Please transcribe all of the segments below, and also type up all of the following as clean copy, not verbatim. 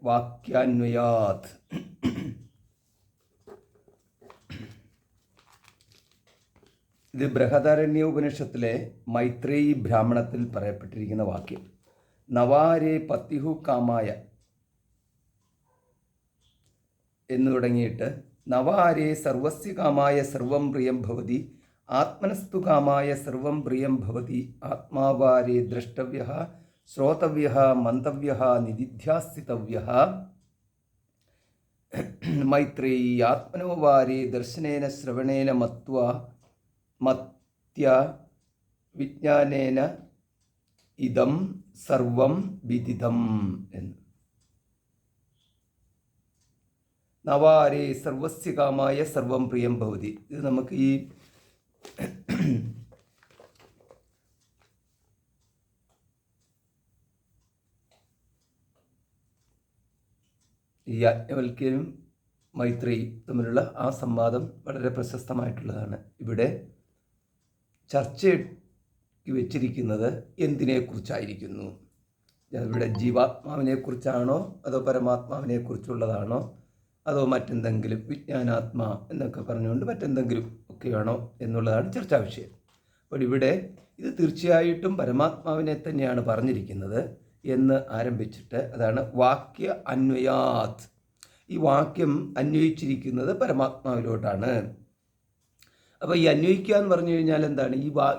വാക്യാന്വയാത്. ഇത് ബൃഹദാരണ്യ ഉപനിഷത്തിലെ മൈത്രേയി ബ്രാഹ്മണത്തിൽ പറയപ്പെട്ടിരിക്കുന്ന വാക്യം. നവാരേ പത്യുഹു കാമായ എന്ന് തുടങ്ങിയിട്ട് നവാരേ സർവസ്യ കാമായ സർവം പ്രിയം ഭവതി ആത്മനസ്തു കാമായ സർവം പ്രിയം ഭവതി ആത്മാവാരേ ദ്രഷ്ടവ്യ ശ്രോതവ്യ മന്തവ്യ നിധിധ്യാസിതവ്യ മൈത്രേയി ആത്മനോവാരേ ദർശനേന ശ്രവണേന മത്യ വിജ്ഞാനേന ഇദം സർവം വിദിതം എന്ന്. നവാരേ സർവസ്യ കാമായ സർവം പ്രിയം ഭവതി. ഇത് നമുക്ക് ഈ യാജ്ഞവൽക്യനും മൈത്രേയി തമ്മിലുള്ള ആ സംവാദം വളരെ പ്രശസ്തമായിട്ടുള്ളതാണ്. ഇവിടെ ചർച്ചയ്ക്ക് വെച്ചിരിക്കുന്നത് എന്തിനെക്കുറിച്ചായിരിക്കുന്നു? ഇവിടെ ജീവാത്മാവിനെക്കുറിച്ചാണോ അതോ പരമാത്മാവിനെക്കുറിച്ചുള്ളതാണോ അതോ മറ്റെന്തെങ്കിലും വിജ്ഞാനാത്മാ എന്നൊക്കെ പറഞ്ഞുകൊണ്ട് മറ്റെന്തെങ്കിലും ഒക്കെയാണോ എന്നുള്ളതാണ് ചർച്ചാ വിഷയം. അപ്പോൾ ഇവിടെ ഇത് തീർച്ചയായിട്ടും പരമാത്മാവിനെ തന്നെയാണ് പറഞ്ഞിരിക്കുന്നത് എന്ന് ആരംഭിച്ചിട്ട് അതാണ് വാക്യ അന്വയാത്. ഈ വാക്യം അന്വയിച്ചിരിക്കുന്നത് പരമാത്മാവിലോട്ടാണ്. അപ്പോൾ ഈ അന്വയിക്കുക എന്ന് പറഞ്ഞു കഴിഞ്ഞാൽ എന്താണ്?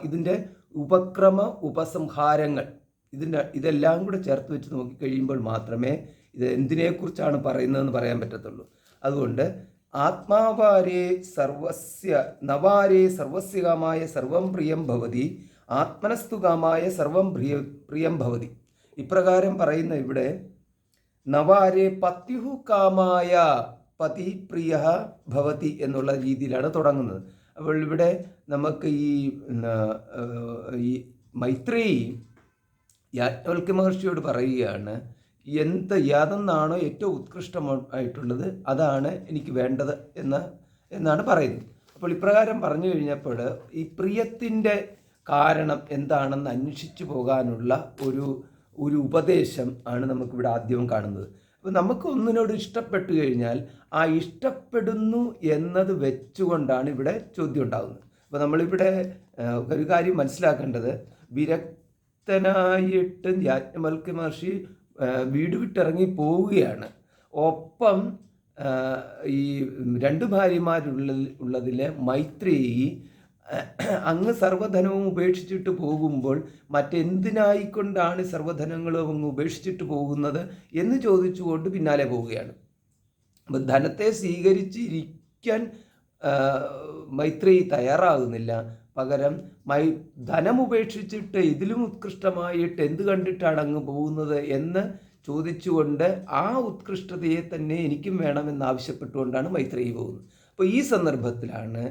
ഇതിൻ്റെ ഉപക്രമ ഉപസംഹാരങ്ങൾ ഇതെല്ലാം കൂടെ ചേർത്ത് വെച്ച് നോക്കിക്കഴിയുമ്പോൾ മാത്രമേ ഇത് എന്തിനെക്കുറിച്ചാണ് പറയുന്നതെന്ന് പറയാൻ പറ്റത്തുള്ളൂ. അതുകൊണ്ട് ആത്മാവാരേ നവാരേ സർവസ്യകാമായ സർവം പ്രിയം ഭവതി ആത്മനസ്തു കാമായ സർവം പ്രിയം ഭവതി. ഇപ്രകാരം പറയുന്ന ഇവിടെ നവാരേ പത്യുഹു കാമായ പതി പ്രിയ ഭവതി എന്നുള്ള രീതിയിലാണ് തുടങ്ങുന്നത്. അപ്പോൾ ഇവിടെ നമുക്ക് ഈ മൈത്രേയി യാജ്ഞവൽക്യ മഹർഷിയോട് പറയുകയാണ്, യാതൊന്നാണോ ഏറ്റവും ഉത്കൃഷ്ടമായിട്ടുള്ളത് അതാണ് എനിക്ക് വേണ്ടത് എന്നാണ് പറയുന്നത്. അപ്പോൾ ഇപ്രകാരം പറഞ്ഞു കഴിഞ്ഞപ്പോൾ ഈ പ്രിയത്തിൻ്റെ കാരണം എന്താണെന്ന് അന്വേഷിച്ചു പോകാനുള്ള ഒരു ഉപദേശം ആണ് നമുക്കിവിടെ ആദ്യവും കാണുന്നത്. അപ്പോൾ നമുക്ക് ഒന്നിനോട് ഇഷ്ടപ്പെട്ടു കഴിഞ്ഞാൽ ആ ഇഷ്ടപ്പെടുന്നു എന്നത് വെച്ചുകൊണ്ടാണ് ഇവിടെ ചോദ്യം ഉണ്ടാകുന്നത്. അപ്പോൾ നമ്മളിവിടെ ഒരു കാര്യം മനസ്സിലാക്കേണ്ടത്, വിരക്തനായിട്ട് യാജ്ഞവൽക്യ മഹർഷി വീട് വിട്ടിറങ്ങി പോവുകയാണ്. ഒപ്പം ഈ രണ്ട് ഭാര്യമാരുള്ളതിലെ മൈത്രേയി അങ്ങ് സർവ്വധനവും ഉപേക്ഷിച്ചിട്ട് പോകുമ്പോൾ മറ്റെന്തിനായിക്കൊണ്ടാണ് സർവ്വധനങ്ങളും അങ്ങ് ഉപേക്ഷിച്ചിട്ട് പോകുന്നത് എന്ന് ചോദിച്ചുകൊണ്ട് പിന്നാലെ പോവുകയാണ്. അപ്പം ധനത്തെ സ്വീകരിച്ചിരിക്കാൻ മൈത്രേയി തയ്യാറാകുന്നില്ല. പകരം ധനം ഉപേക്ഷിച്ചിട്ട് ഇതിലും ഉത്കൃഷ്ടമായിട്ട് എന്ത് കണ്ടിട്ടാണ് അങ്ങ് പോകുന്നത് എന്ന് ചോദിച്ചുകൊണ്ട് ആ ഉത്കൃഷ്ടതയെ തന്നെ എനിക്കും വേണമെന്ന് ആവശ്യപ്പെട്ടുകൊണ്ടാണ് മൈത്രേയി പോകുന്നത്. അപ്പോൾ ഈ സന്ദർഭത്തിലാണ്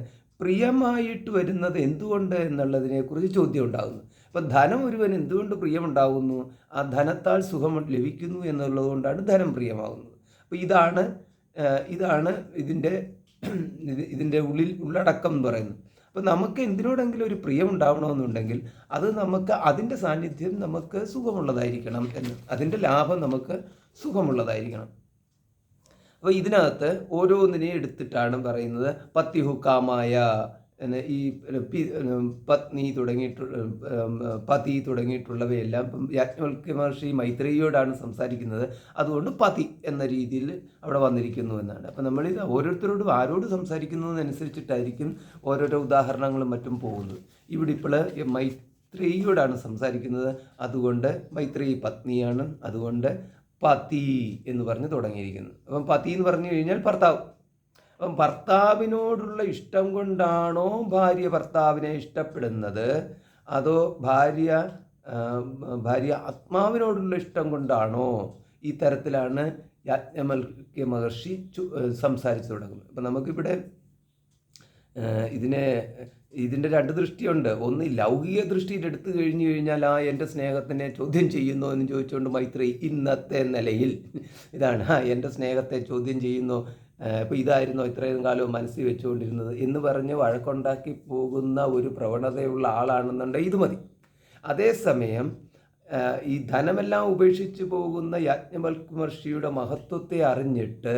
പ്രിയമായിട്ട് വരുന്നത് എന്തുകൊണ്ട് എന്നുള്ളതിനെക്കുറിച്ച് ചോദ്യം ഉണ്ടാകുന്നു. അപ്പം ധനം ഒരുവൻ എന്തുകൊണ്ട് പ്രിയമുണ്ടാകുന്നു? ആ ധനത്താൽ സുഖം ലഭിക്കുന്നു എന്നുള്ളത് കൊണ്ടാണ് ധനം പ്രിയമാകുന്നത്. അപ്പോൾ ഇതാണ് ഇതിൻ്റെ ഉള്ളടക്കം എന്ന് പറയുന്നത്. അപ്പോൾ നമുക്ക് എന്തിനോടെങ്കിലും ഒരു പ്രിയം ഉണ്ടാവണമെന്നുണ്ടെങ്കിൽ അത് നമുക്ക് അതിൻ്റെ സാന്നിധ്യം നമുക്ക് സുഖമുള്ളതായിരിക്കണം എന്ന്, അതിൻ്റെ ലാഭം നമുക്ക് സുഖമുള്ളതായിരിക്കണം. അപ്പോൾ ഇതിനകത്ത് ഓരോന്നിനെയും എടുത്തിട്ടാണ് പറയുന്നത്. പത്യുഹു കാമായ ഈ പത്നി പതി തുടങ്ങിയിട്ടുള്ളവയെല്ലാം ഇപ്പം യാജ്ഞവൽക്യ മഹർഷി മൈത്രേയിയോടാണ് സംസാരിക്കുന്നത്. അതുകൊണ്ട് പതി എന്ന രീതിയിൽ അവിടെ വന്നിരിക്കുന്നു എന്നാണ്. അപ്പം നമ്മളിത് ഓരോരുത്തരോടും ആരോട് സംസാരിക്കുന്നതിനനുസരിച്ചിട്ടായിരിക്കും ഓരോരോ ഉദാഹരണങ്ങളും മറ്റും പോകുന്നത്. ഇവിടെ ഇപ്പോൾ മൈത്രേയിയോടാണ് സംസാരിക്കുന്നത്. അതുകൊണ്ട് മൈത്രേയി പത്നിയാണ്, അതുകൊണ്ട് പതി എന്ന് പറഞ്ഞ് തുടങ്ങിയിരിക്കുന്നു. അപ്പം പതി എന്ന് പറഞ്ഞു കഴിഞ്ഞാൽ ഭർത്താവ്. അപ്പം ഭർത്താവിനോടുള്ള ഇഷ്ടം കൊണ്ടാണോ ഭാര്യ ഭർത്താവിനെ ഇഷ്ടപ്പെടുന്നത്, അതോ ഭാര്യ ആത്മാവിനോടുള്ള ഇഷ്ടം കൊണ്ടാണോ? ഈ തരത്തിലാണ് യാജ്ഞവൽക്യ മഹർഷി സംസാരിച്ചു തുടങ്ങുന്നത്. അപ്പം നമുക്കിവിടെ ഇതിൻ്റെ രണ്ട് ദൃഷ്ടിയുണ്ട്. ഒന്ന് ലൗകിക ദൃഷ്ടിയിൽ എടുത്തു കഴിഞ്ഞു കഴിഞ്ഞാൽ എൻ്റെ സ്നേഹത്തിനെ ചോദ്യം ചെയ്യുന്നു എന്ന് ചോദിച്ചുകൊണ്ട് മൈത്രേയി ഇന്നത്തെ നിലയിൽ ഇതാണ്, എൻ്റെ സ്നേഹത്തെ ചോദ്യം ചെയ്യുന്നു, ഇപ്പോൾ ഇതായിരുന്നോ ഇത്രയും കാലവും മനസ്സിൽ വെച്ചുകൊണ്ടിരുന്നത് എന്ന് പറഞ്ഞ് വഴക്കുണ്ടാക്കി പോകുന്ന ഒരു പ്രവണതയുള്ള ആളാണെന്നുണ്ടെങ്കിൽ ഇത് മതി. അതേസമയം ഈ ധനമെല്ലാം ഉപേക്ഷിച്ച് പോകുന്ന യാജ്ഞവൽക്യ മഹർഷിയുടെ മഹത്വത്തെ അറിഞ്ഞിട്ട്,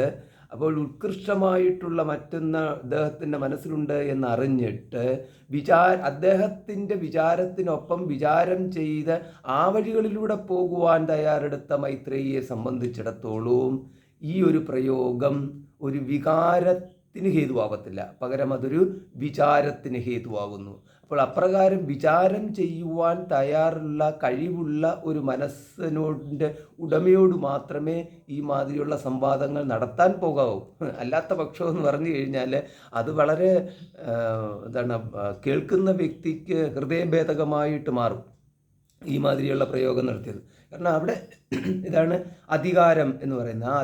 അപ്പോൾ ഉത്കൃഷ്ടമായിട്ടുള്ള മറ്റൊന്ന് അദ്ദേഹത്തിൻ്റെ മനസ്സിലുണ്ട് എന്നറിഞ്ഞിട്ട് അദ്ദേഹത്തിൻ്റെ വിചാരത്തിനൊപ്പം വിചാരം ചെയ്ത് ആ വഴികളിലൂടെ പോകുവാൻ തയ്യാറെടുത്ത മൈത്രേയിയെ സംബന്ധിച്ചിടത്തോളം ഈ ഒരു പ്രയോഗം ഒരു വികാരത്തിന് ഹേതുവാകത്തില്ല, പകരം അതൊരു വിചാരത്തിന് ഹേതുവാകുന്നു. അപ്പോൾ അപ്രകാരം വിചാരം ചെയ്യുവാൻ തയ്യാറുള്ള കഴിവുള്ള ഒരു മനസ്സിനോട് ഉടമയോട് മാത്രമേ ഈ മാതിരിയുള്ള സംവാദങ്ങൾ നടത്താൻ പോകാവൂ. അല്ലാത്ത പക്ഷം എന്ന് പറഞ്ഞു കഴിഞ്ഞാൽ അത് വളരെ കേൾക്കുന്ന വ്യക്തിക്ക് ഹൃദയഭേദകമായിട്ട് മാറും ഈ മാതിരിയുള്ള പ്രയോഗം നടത്തിയത്. കാരണം അവിടെ ഇതാണ് അധികാരം എന്ന് പറയുന്നത്. ആ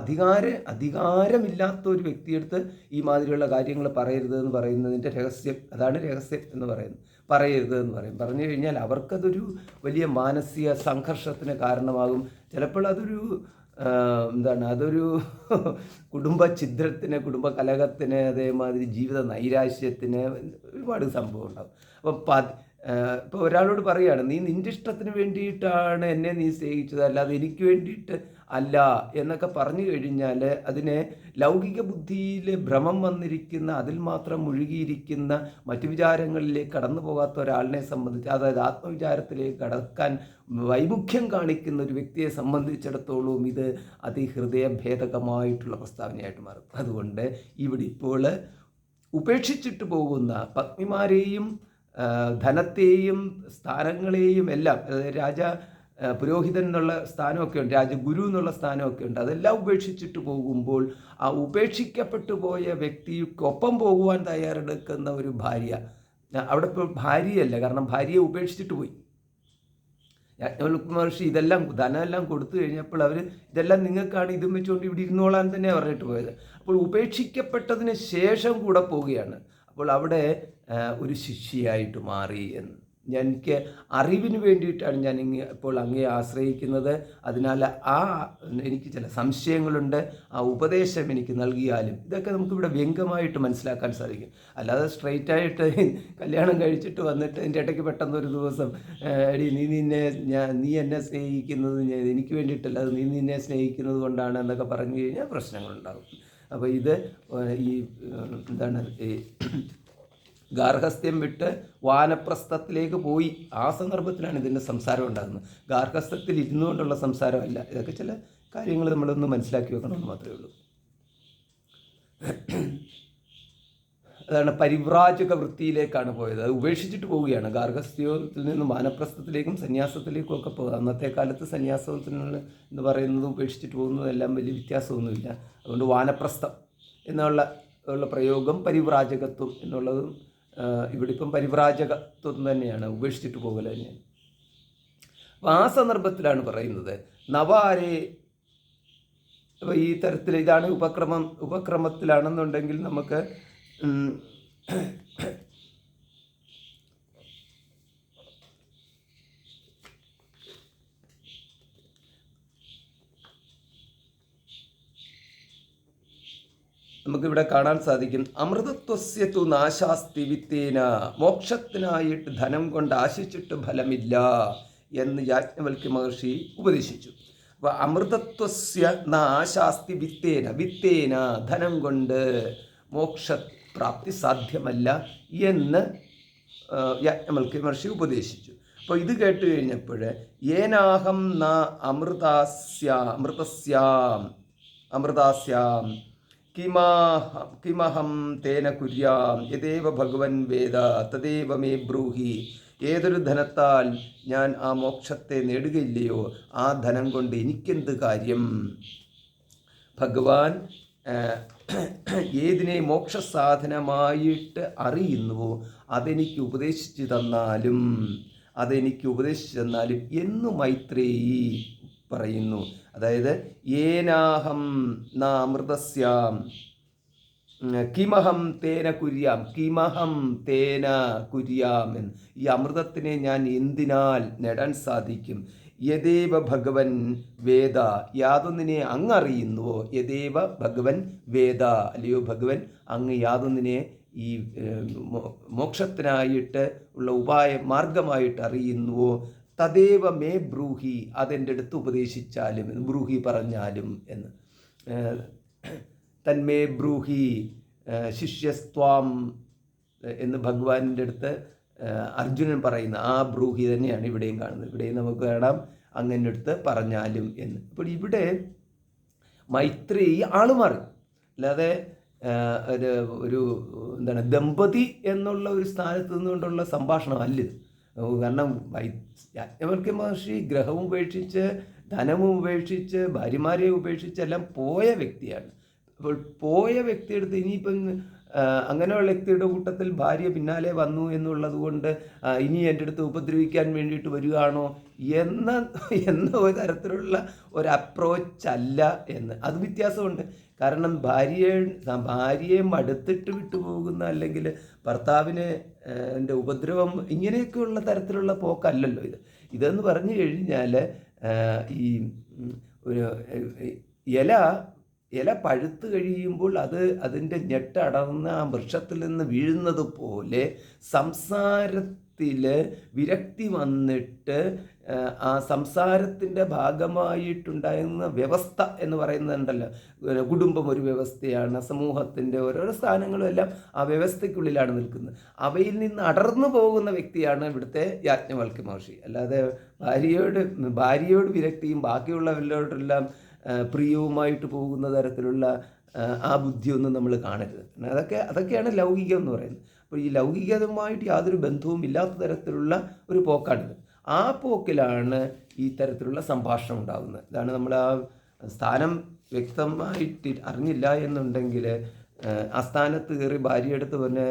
അധികാരമില്ലാത്ത ഒരു വ്യക്തിയെടുത്ത് ഈ മാതിരിയുള്ള കാര്യങ്ങൾ പറയരുത് എന്ന് പറയുന്നതിൻ്റെ രഹസ്യം അതാണ്. രഹസ്യം എന്ന് പറയുന്നത് പറയരുത് എന്ന് പറയും. പറഞ്ഞു കഴിഞ്ഞാൽ അവർക്കതൊരു വലിയ മാനസിക സംഘർഷത്തിന് കാരണമാകും. ചിലപ്പോൾ അതൊരു അതൊരു കുടുംബ ഛിദ്രത്തിന്, കുടുംബ കലഹത്തിന്, അതേമാതിരി ജീവിത നൈരാശ്യത്തിന് ഒരുപാട് സംഭവം ഉണ്ടാകും. അപ്പം ഇപ്പോൾ ഒരാളോട് പറയുകയാണ്, നീ നിൻ്റെ ഇഷ്ടത്തിന് വേണ്ടിയിട്ടാണ് എന്നെ നീ സ്നേഹിച്ചത്, അല്ലാതെ എനിക്ക് വേണ്ടിയിട്ട് അല്ല എന്നൊക്കെ പറഞ്ഞു കഴിഞ്ഞാൽ അതിനെ ലൗകിക ബുദ്ധിയിൽ ഭ്രമം വന്നിരിക്കുന്ന, അതിൽ മാത്രം മുഴുകിയിരിക്കുന്ന, മറ്റു വിചാരങ്ങളിലേക്ക് കടന്നു പോകാത്ത ഒരാളിനെ സംബന്ധിച്ച്, അതായത് ആത്മവിചാരത്തിലേക്ക് കടക്കാൻ വൈമുഖ്യം കാണിക്കുന്ന ഒരു വ്യക്തിയെ സംബന്ധിച്ചിടത്തോളം ഇത് അതിഹൃദയഭേദകമായിട്ടുള്ള പ്രസ്താവനയായിട്ട് മാറും. അതുകൊണ്ട് ഇവിടെ ഇപ്പോൾ ഉപേക്ഷിച്ചിട്ട് പോകുന്ന പത്നിമാരെയും ധനത്തെയും സ്ഥാനങ്ങളെയും എല്ലാം, രാജ പുരോഹിതൻ എന്നുള്ള സ്ഥാനമൊക്കെ ഉണ്ട്, രാജഗുരു എന്നുള്ള സ്ഥാനമൊക്കെ ഉണ്ട്, അതെല്ലാം ഉപേക്ഷിച്ചിട്ട് പോകുമ്പോൾ ആ ഉപേക്ഷിക്കപ്പെട്ടു പോയ വ്യക്തിക്കൊപ്പം പോകുവാൻ തയ്യാറെടുക്കുന്ന ഒരു ഭാര്യ, അവിടെ ഇപ്പോൾ ഭാര്യയല്ല, കാരണം ഭാര്യയെ ഉപേക്ഷിച്ചിട്ട് പോയി. യാജ്ഞവൽക്യ മഹർഷി ഇതെല്ലാം ധനമെല്ലാം കൊടുത്തു കഴിഞ്ഞപ്പോൾ അവർ ഇതെല്ലാം നിങ്ങൾക്കാണ്, ഇതും വെച്ചുകൊണ്ട് ഇവിടെ ഇരുന്നോളാൻ തന്നെ പറഞ്ഞിട്ട് പോയത്. അപ്പോൾ ഉപേക്ഷിക്കപ്പെട്ടതിന് ശേഷം കൂടെ പോവുകയാണ്. അപ്പോൾ അവിടെ ഒരു ശിഷ്യയായിട്ട് മാറി എന്ന് എനിക്ക് അറിവിന് വേണ്ടിയിട്ടാണ് ഞാൻ ഇപ്പോൾ അങ്ങയെ ആശ്രയിക്കുന്നത്. അതിനാൽ എനിക്ക് ചില സംശയങ്ങളുണ്ട്, ആ ഉപദേശം എനിക്ക് നൽകിയാലും. ഇതൊക്കെ നമുക്കിവിടെ വ്യംഗ്യമായിട്ട് മനസ്സിലാക്കാൻ സാധിക്കും. അല്ലാതെ സ്ട്രെയിറ്റായിട്ട് കല്യാണം കഴിച്ചിട്ട് വന്നിട്ട് എൻ്റെ ഇടയ്ക്ക് പെട്ടെന്ന് ഒരു ദിവസം എടി നീ എന്നെ സ്നേഹിക്കുന്നത് എനിക്ക് വേണ്ടിയിട്ടല്ല, അത് നീ നിന്നെ സ്നേഹിക്കുന്നത് കൊണ്ടാണ് എന്നൊക്കെ പറഞ്ഞു കഴിഞ്ഞാൽ പ്രശ്നങ്ങളുണ്ടാകും. അപ്പോൾ ഇത് ഈ ഗാർഹസ്ഥ്യം വിട്ട് വാനപ്രസ്ഥത്തിലേക്ക് പോയി ആ സന്ദർഭത്തിലാണ് ഇതിൻ്റെ സംസാരം ഉണ്ടാകുന്നത്. ഗാർഹസ്ഥത്തിൽ ഇരുന്നുകൊണ്ടുള്ള സംസാരമല്ല. ഇതൊക്കെ ചില കാര്യങ്ങൾ നമ്മളൊന്ന് മനസ്സിലാക്കി വെക്കണമെന്ന് മാത്രമേ ഉള്ളൂ. അതാണ് പരിവ്രാജക വൃത്തിയിലേക്കാണ് പോയത്. അത് ഉപേക്ഷിച്ചിട്ട് പോവുകയാണ്. ഗാർഹസ്ഥ്യത്തിൽ നിന്ന് വാനപ്രസ്ഥത്തിലേക്കും സന്യാസത്തിലേക്കും ഒക്കെ പോകുന്നത്. അന്നത്തെ കാലത്ത് സന്യാസത്തിനുള്ള എന്ന് പറയുന്നത് ഉപേക്ഷിച്ചിട്ട് പോകുന്നതെല്ലാം വലിയ വ്യത്യാസമൊന്നുമില്ല. അതുകൊണ്ട് വാനപ്രസ്ഥം എന്നുള്ള പ്രയോഗം പരിവ്രാജകത്വം എന്നുള്ളതും ഇവിടെ ഇപ്പം പരിവ്രാജകത്വം തന്നെയാണ്, ഉപേക്ഷിച്ചിട്ട് പോകൽ തന്നെയാണ്. അപ്പോൾ ആ സന്ദർഭത്തിലാണ് പറയുന്നത് നവാരെ. അപ്പോൾ ഈ തരത്തിൽ ഇതാണ് ഉപക്രമത്തിലാണെന്നുണ്ടെങ്കിൽ നമുക്ക് നമുക്കിവിടെ കാണാൻ സാധിക്കും. അമൃതത്വസ്യ തു നാശാസ്തി വിത്തേന, മോക്ഷത്തിനായിട്ട് ധനം കൊണ്ട് ആശിച്ചിട്ട് ഫലമില്ല എന്ന് യാജ്ഞവൽക്യ മഹർഷി ഉപദേശിച്ചു. അപ്പോൾ അമൃതത്വസ്യ നാശാസ്തി വിത്തേന ധനം കൊണ്ട് മോക്ഷപ്രാപ്തി സാധ്യമല്ല എന്ന് യാജ്ഞവൽക്യ മഹർഷി ഉപദേശിച്ചു. അപ്പോൾ ഇത് കേട്ട് കഴിഞ്ഞപ്പോൾ ഏനാഹം ന അമൃതാസ്യാം കിമഹം തേന കുര്യാം യദേവ ഭഗവൻ വേദ തദേവ മേ ബ്രൂഹി. ഏതൊരു ധനത്താൽ ഞാൻ ആ മോക്ഷത്തെ നേടുകയില്ലയോ ആ ധനം കൊണ്ട് എനിക്കെന്ത് കാര്യം? ഭഗവാൻ ഏതിനെ മോക്ഷസാധനമായിട്ട് അറിയുന്നുവോ അതെനിക്ക് ഉപദേശിച്ചു തന്നാലും എന്നു മൈത്രേയി പറയുന്നു. അതായത് ഏനാഹം ന അമൃതസ്യാം കിമഹം തേന കുര്യാം എന്ന്, ഈ അമൃതത്തിനെ ഞാൻ എന്തിനാൽ നേടാൻ സാധിക്കും? യദേവ ഭഗവൻ വേദ, യാതൊന്നിനെ അങ്ങ് അറിയുന്നുവോ? യദേവ ഭഗവൻ വേദ, അല്ലയോ ഭഗവൻ അങ്ങ് യാതൊന്നിനെ ഈ മോക്ഷത്തിനായിട്ട് ഉള്ള മാർഗമായിട്ട് അറിയുന്നുവോ? തദേവ മേ ബ്രൂഹി, അതെൻ്റെ അടുത്ത് ഉപദേശിച്ചാലും, ബ്രൂഹി പറഞ്ഞാലും എന്ന്. തന്മേ ബ്രൂഹി ശിഷ്യസ്ത്വാം എന്ന് ഭഗവാന്റെ അടുത്ത് അർജുനൻ പറയുന്ന ആ ബ്രൂഹി തന്നെയാണ് ഇവിടെയും കാണുന്നത്. ഇവിടെയും നമുക്ക് കാണാം അങ്ങനെ അടുത്ത് പറഞ്ഞാലും എന്ന്. അപ്പോൾ ഇവിടെ മൈത്രി ആള് മാറി, അല്ലാതെ ഒരു എന്താണ് ദമ്പതി എന്നുള്ള ഒരു സ്ഥാനത്ത് നിന്നുകൊണ്ടുള്ള സംഭാഷണമല്ല ഇത്. കാരണം യാജ്ഞവൽക്യ മഹർഷി ഗ്രഹവും ഉപേക്ഷിച്ച് ധനവും ഉപേക്ഷിച്ച് ഭാര്യമാരെ ഉപേക്ഷിച്ച് എല്ലാം പോയ വ്യക്തിയാണ്. അപ്പോൾ പോയ വ്യക്തിയെടുത്ത് ഇനിയിപ്പം അങ്ങനെയുള്ള വ്യക്തിയുടെ കൂട്ടത്തിൽ ഭാര്യ പിന്നാലെ വന്നു എന്നുള്ളത് കൊണ്ട് ഇനി എൻ്റെ അടുത്ത് ഉപദ്രവിക്കാൻ വേണ്ടിയിട്ട് വരികയാണോ എന്ന ഒരു തരത്തിലുള്ള ഒരു അപ്രോച്ചല്ല എന്ന്. അത് വ്യത്യാസമുണ്ട്. കാരണം ഭാര്യയെ മടുത്തിട്ട് വിട്ടുപോകുന്ന, അല്ലെങ്കിൽ ഭർത്താവിന് എൻ്റെ ഉപദ്രവം, ഇങ്ങനെയൊക്കെയുള്ള തരത്തിലുള്ള പോക്കല്ലല്ലോ ഇതെന്ന് പറഞ്ഞു കഴിഞ്ഞാൽ ഈ ഒരു ഇല പഴുത്ത് കഴിയുമ്പോൾ അതിൻ്റെ ഞെട്ടടർന്ന് ആ വൃക്ഷത്തിൽ നിന്ന് വീഴുന്നത് പോലെ സംസാരത്തിൽ വിരക്തി വന്നിട്ട് ആ സംസാരത്തിൻ്റെ ഭാഗമായിട്ടുണ്ടായിരുന്ന വ്യവസ്ഥ എന്ന് പറയുന്നുണ്ടല്ലോ. കുടുംബം ഒരു വ്യവസ്ഥയാണ്, സമൂഹത്തിൻ്റെ ഓരോരോ സ്ഥാനങ്ങളും എല്ലാം ആ വ്യവസ്ഥയ്ക്കുള്ളിലാണ് നിൽക്കുന്നത്. അവയിൽ നിന്ന് അടർന്നു പോകുന്ന വ്യക്തിയാണ് ഇവിടുത്തെ യാജ്ഞവൽക്യ മഹർഷി. അല്ലാതെ ഭാര്യയോട് വിരക്തിയും ബാക്കിയുള്ളവരിലോട്ടെല്ലാം പ്രിയവുമായിട്ട് പോകുന്ന തരത്തിലുള്ള ആ ബുദ്ധിയൊന്നും നമ്മൾ കാണരുത്. അതൊക്കെയാണ് ലൗകികം എന്ന് പറയുന്നത്. അപ്പോൾ ഈ ലൗകികതയുമായിട്ട് യാതൊരു ബന്ധവും ഇല്ലാത്ത തരത്തിലുള്ള ഒരു പോക്കാണിത്. ആ പോക്കിലാണ് ഈ തരത്തിലുള്ള സംഭാഷണം ഉണ്ടാകുന്നത്. ഇതാണ് നമ്മൾ ആ സ്ഥാനം വ്യക്തമായിട്ട് അറിഞ്ഞില്ല എന്നുണ്ടെങ്കിൽ ആ സ്ഥാനത്ത് കയറി ഭാര്യയെടുത്ത് പിന്നെ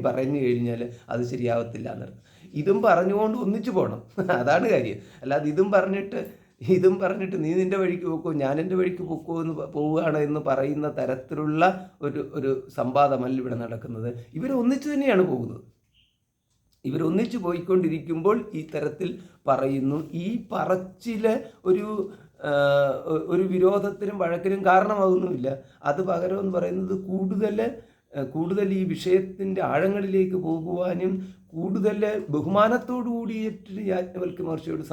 പറഞ്ഞു കഴിഞ്ഞാൽ അത് ശരിയാവത്തില്ല എന്നർത്ഥം. ഇതും പറഞ്ഞുകൊണ്ട് ഒന്നിച്ചു പോകണം, അതാണ് കാര്യം. അല്ലാതെ ഇതും പറഞ്ഞിട്ട് നീ നിൻ്റെ വഴിക്ക് പോക്കോ ഞാൻ എൻ്റെ വഴിക്ക് പോക്കോ എന്ന് പോവുകയാണ് എന്ന് പറയുന്ന തരത്തിലുള്ള ഒരു സംവാദമല്ല ഇവിടെ നടക്കുന്നത്. ഇവരൊന്നിച്ചു തന്നെയാണ് പോകുന്നത്. ഇവരൊന്നിച്ചു പോയിക്കൊണ്ടിരിക്കുമ്പോൾ ഈ തരത്തിൽ പറയുന്നു. ഈ പറച്ചില് ഒരു വിരോധത്തിനും വഴക്കിനും കാരണമാകുന്നുമില്ല. അത് പകരം എന്ന് പറയുന്നത് കൂടുതൽ ഈ വിഷയത്തിൻ്റെ ആഴങ്ങളിലേക്ക് പോകുവാനും കൂടുതൽ ബഹുമാനത്തോടു കൂടിയിട്ട് യാജ്ഞവൽക്യ മഹർഷിയോട്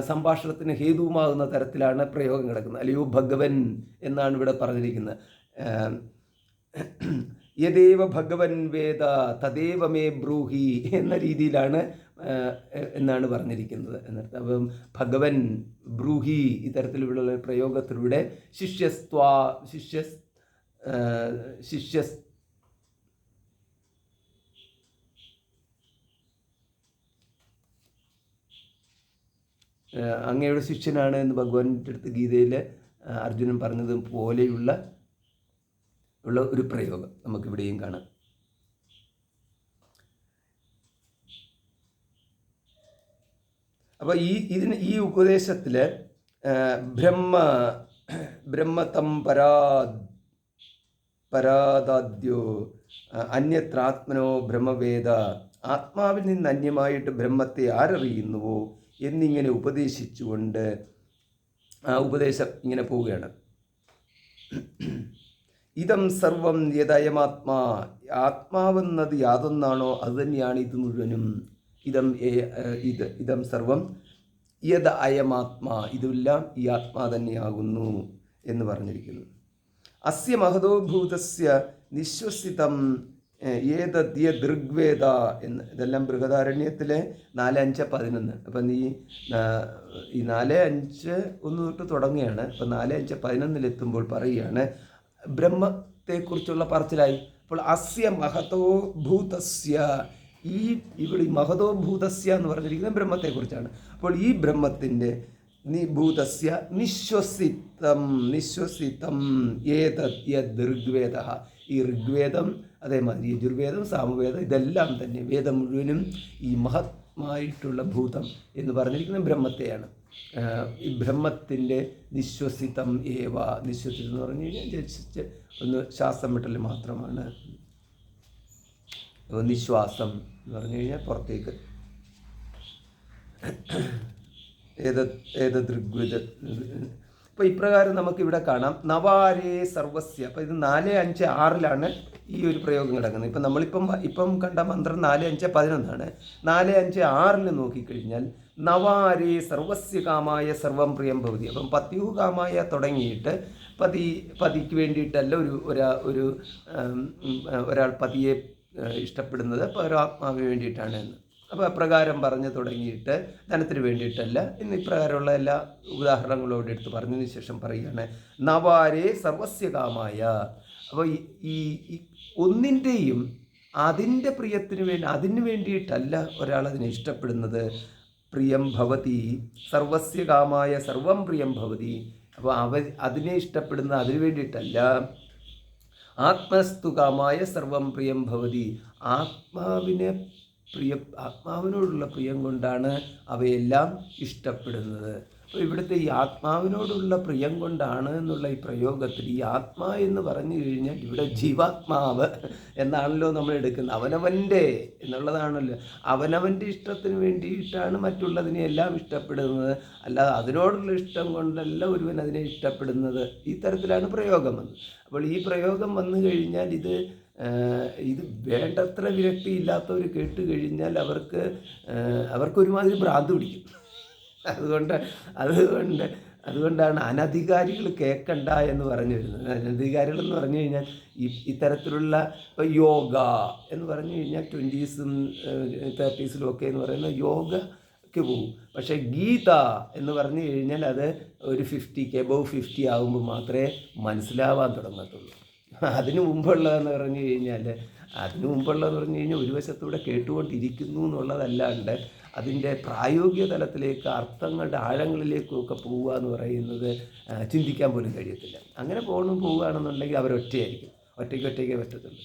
സംഭാഷണത്തിന് ഹേതുവുമാകുന്ന തരത്തിലാണ് പ്രയോഗം കിടക്കുന്നത്. അല്ലയോ ഭഗവൻ എന്നാണ് ഇവിടെ പറഞ്ഞിരിക്കുന്നത്. യദേവ ഭഗവൻ വേദ തദേവ മേ ബ്രൂഹി എന്ന രീതിയിലാണ് എന്നാണ് പറഞ്ഞിരിക്കുന്നത് എന്നർത്ഥം. അപ്പം ഭഗവൻ ബ്രൂഹി ഇത്തരത്തിലുള്ള പ്രയോഗത്തിലൂടെ അങ്ങയുടെ ശിഷ്യനാണ് എന്ന് ഭഗവാന്റെ അടുത്ത് ഗീതയിൽ അർജുനൻ പറഞ്ഞത് പോലെയുള്ള ഒരു പ്രയോഗം നമുക്കിവിടെയും കാണാം. അപ്പോൾ ഈ ഉപദേശത്തിൽ ബ്രഹ്മതം പരാദാദ്യോ അന്യത്രാത്മനോ ബ്രഹ്മവേദ, ആത്മാവിൽ നിന്ന് അന്യമായിട്ട് ബ്രഹ്മത്തെ ആരറിയുന്നുവോ എന്നിങ്ങനെ ഉപദേശിച്ചുകൊണ്ട് ആ ഉപദേശം ഇങ്ങനെ പോവുകയാണ്. ഇതം സർവം യദയമാത്മാ, ആത്മാവെന്നത് യാതൊന്നാണോ അത് തന്നെയാണ് ഇത് മുഴുവനും. ഇതം സർവം യദ അയമാത്മാ, ഇതെല്ലാം ഈ ആത്മാ തന്നെയാകുന്നു എന്ന് പറഞ്ഞിരിക്കുന്നു. അസ്യ മഹതോഭൂതസ്യ നിശ്വസിതം ഏതദ്യ ദൃഗ്വേദ എന്ന്. ഇതെല്ലാം ബൃഹദാരണ്യത്തിലെ 4:5-11. അപ്പം ഈ 4:5 തൊട്ട് തുടങ്ങുകയാണ്. അപ്പം 4:5-11 പറയുകയാണ് ബ്രഹ്മത്തെക്കുറിച്ചുള്ള പറച്ചിലായി. അപ്പോൾ അസ്യ മഹതോഭൂതസ്യ, ഇവിടെ മഹതോഭൂതസ്യ എന്ന് പറഞ്ഞിരിക്കുന്നത് ബ്രഹ്മത്തെക്കുറിച്ചാണ്. അപ്പോൾ ഈ ബ്രഹ്മത്തിൻ്റെ ഭൂതസ്യ നിശ്വസിതം ഏതദ്യ ഋഗ്വേദ, ഈ ഋഗ്വേദം അതേമാതിരി യജുർവേദം സാമവേദം ഇതെല്ലാം തന്നെ വേദം മുഴുവനും ഈ മഹത്മായിട്ടുള്ള ഭൂതം എന്ന് പറഞ്ഞിരിക്കുന്ന ബ്രഹ്മത്തെയാണ്. ഈ ബ്രഹ്മത്തിൻ്റെ നിശ്വസിതം ഏവ, നിശ്വസിതം എന്ന് പറഞ്ഞു കഴിഞ്ഞാൽ ജസ്റ്റ് ഒന്ന് ശ്വാസം വിട്ടൽ മാത്രമാണ്. നിശ്വാസം എന്ന് പറഞ്ഞു കഴിഞ്ഞാൽ പുറത്തേക്ക്. ഋഗ്വേദ. അപ്പോൾ ഇപ്രകാരം നമുക്കിവിടെ കാണാം നവാരേ സർവസ്യ. അപ്പോൾ ഇത് 4:5-6 ഈ ഒരു പ്രയോഗം കിടക്കുന്നത്. ഇപ്പം കണ്ട മന്ത്രം 4:5-11. 4:5-6 നോക്കിക്കഴിഞ്ഞാൽ നവാരേ സർവസ്യ കാമായ സർവം പ്രിയം ഭവതി. അപ്പം പത്യുകാമായ തുടങ്ങിയിട്ട് പതിക്ക് വേണ്ടിയിട്ടല്ല ഒരു ഒരാൾ പതിയെ ഇഷ്ടപ്പെടുന്നത് പരാത്മാവിന് വേണ്ടിയിട്ടാണ് എന്ന്. അപ്പോൾ അപ്രകാരം പറഞ്ഞു തുടങ്ങിയിട്ട് ധനത്തിന് വേണ്ടിയിട്ടല്ല എന്ന് ഇപ്രകാരമുള്ള എല്ലാ ഉദാഹരണങ്ങളോട് എടുത്ത് പറഞ്ഞതിന് ശേഷം പറയുകയാണ് നവാരേ സർവസ്യ കാമായ. അപ്പോൾ ഈ ഒന്നിൻ്റെയും അതിൻ്റെ പ്രിയത്തിന് വേണ്ടി അതിന് വേണ്ടിയിട്ടല്ല ഒരാൾ അതിനെ ഇഷ്ടപ്പെടുന്നത്. പ്രിയം ഭവതി സർവസ്യ കാമായ സർവം പ്രിയം ഭവതി. അപ്പോൾ അതിനെ ഇഷ്ടപ്പെടുന്നത് അതിനു വേണ്ടിയിട്ടല്ല. ആത്മസ്തു കാമായ സർവം പ്രിയം ഭവതി. ആത്മാവിനോടുള്ള പ്രിയം കൊണ്ടാണ് അവയെല്ലാം ഇഷ്ടപ്പെടുന്നത്. അപ്പോൾ ഇവിടുത്തെ ഈ ആത്മാവിനോടുള്ള പ്രിയം കൊണ്ടാണ് എന്നുള്ള ഈ പ്രയോഗത്തിൽ ഈ ആത്മാ എന്ന് പറഞ്ഞു കഴിഞ്ഞാൽ ഇവിടെ ജീവാത്മാവ് എന്നാണല്ലോ നമ്മൾ എടുക്കുന്നത്. അവനവൻ്റെ എന്നുള്ളതാണല്ലോ. അവനവൻ്റെ ഇഷ്ടത്തിന് വേണ്ടിയിട്ടാണ് മറ്റുള്ളതിനെ എല്ലാം ഇഷ്ടപ്പെടുന്നത്. അല്ലാതെ അതിനോടുള്ള ഇഷ്ടം കൊണ്ടല്ല ഒരുവൻ അതിനെ ഇഷ്ടപ്പെടുന്നത്. ഈ തരത്തിലാണ് പ്രയോഗം വന്നത്. അപ്പോൾ ഈ പ്രയോഗം വന്നു കഴിഞ്ഞാൽ ഇത് വേണ്ടത്ര വിരക്തിയില്ലാത്തവർ കേട്ട് കഴിഞ്ഞാൽ അവർക്കൊരുമാതിരി ഭ്രാന്ത് പിടിക്കും. അതുകൊണ്ടാണ് അനധികാരികൾ കേൾക്കണ്ട എന്ന് പറഞ്ഞു വരുന്നത്. അനധികാരികൾ എന്ന് പറഞ്ഞു കഴിഞ്ഞാൽ ഇത്തരത്തിലുള്ള യോഗ എന്ന് പറഞ്ഞു കഴിഞ്ഞാൽ 20s 30s ഒക്കെ എന്ന് പറയുന്ന യോഗയ്ക്ക് പോകും. പക്ഷേ ഗീത എന്ന് പറഞ്ഞു കഴിഞ്ഞാൽ അത് ഒരു 50 above 50 ആകുമ്പോൾ മാത്രമേ മനസ്സിലാവാൻ തുടങ്ങത്തുള്ളൂ. അതിനു മുമ്പുള്ളതെന്ന് പറഞ്ഞു കഴിഞ്ഞാൽ ഒരു വശത്തൂടെ കേട്ടുകൊണ്ടിരിക്കുന്നു എന്നുള്ളതല്ലാണ്ട് അതിൻ്റെ പ്രായോഗിക തലത്തിലേക്ക് അർത്ഥങ്ങളുടെ ആഴങ്ങളിലേക്കൊക്കെ പോവുക എന്ന് പറയുന്നത് ചിന്തിക്കാൻ പോലും കഴിയത്തില്ല. അങ്ങനെ പോവുകയാണെന്നുണ്ടെങ്കിൽ അവരൊറ്റയായിരിക്കും. ഒറ്റയ്ക്ക് പറ്റത്തുള്ളൂ.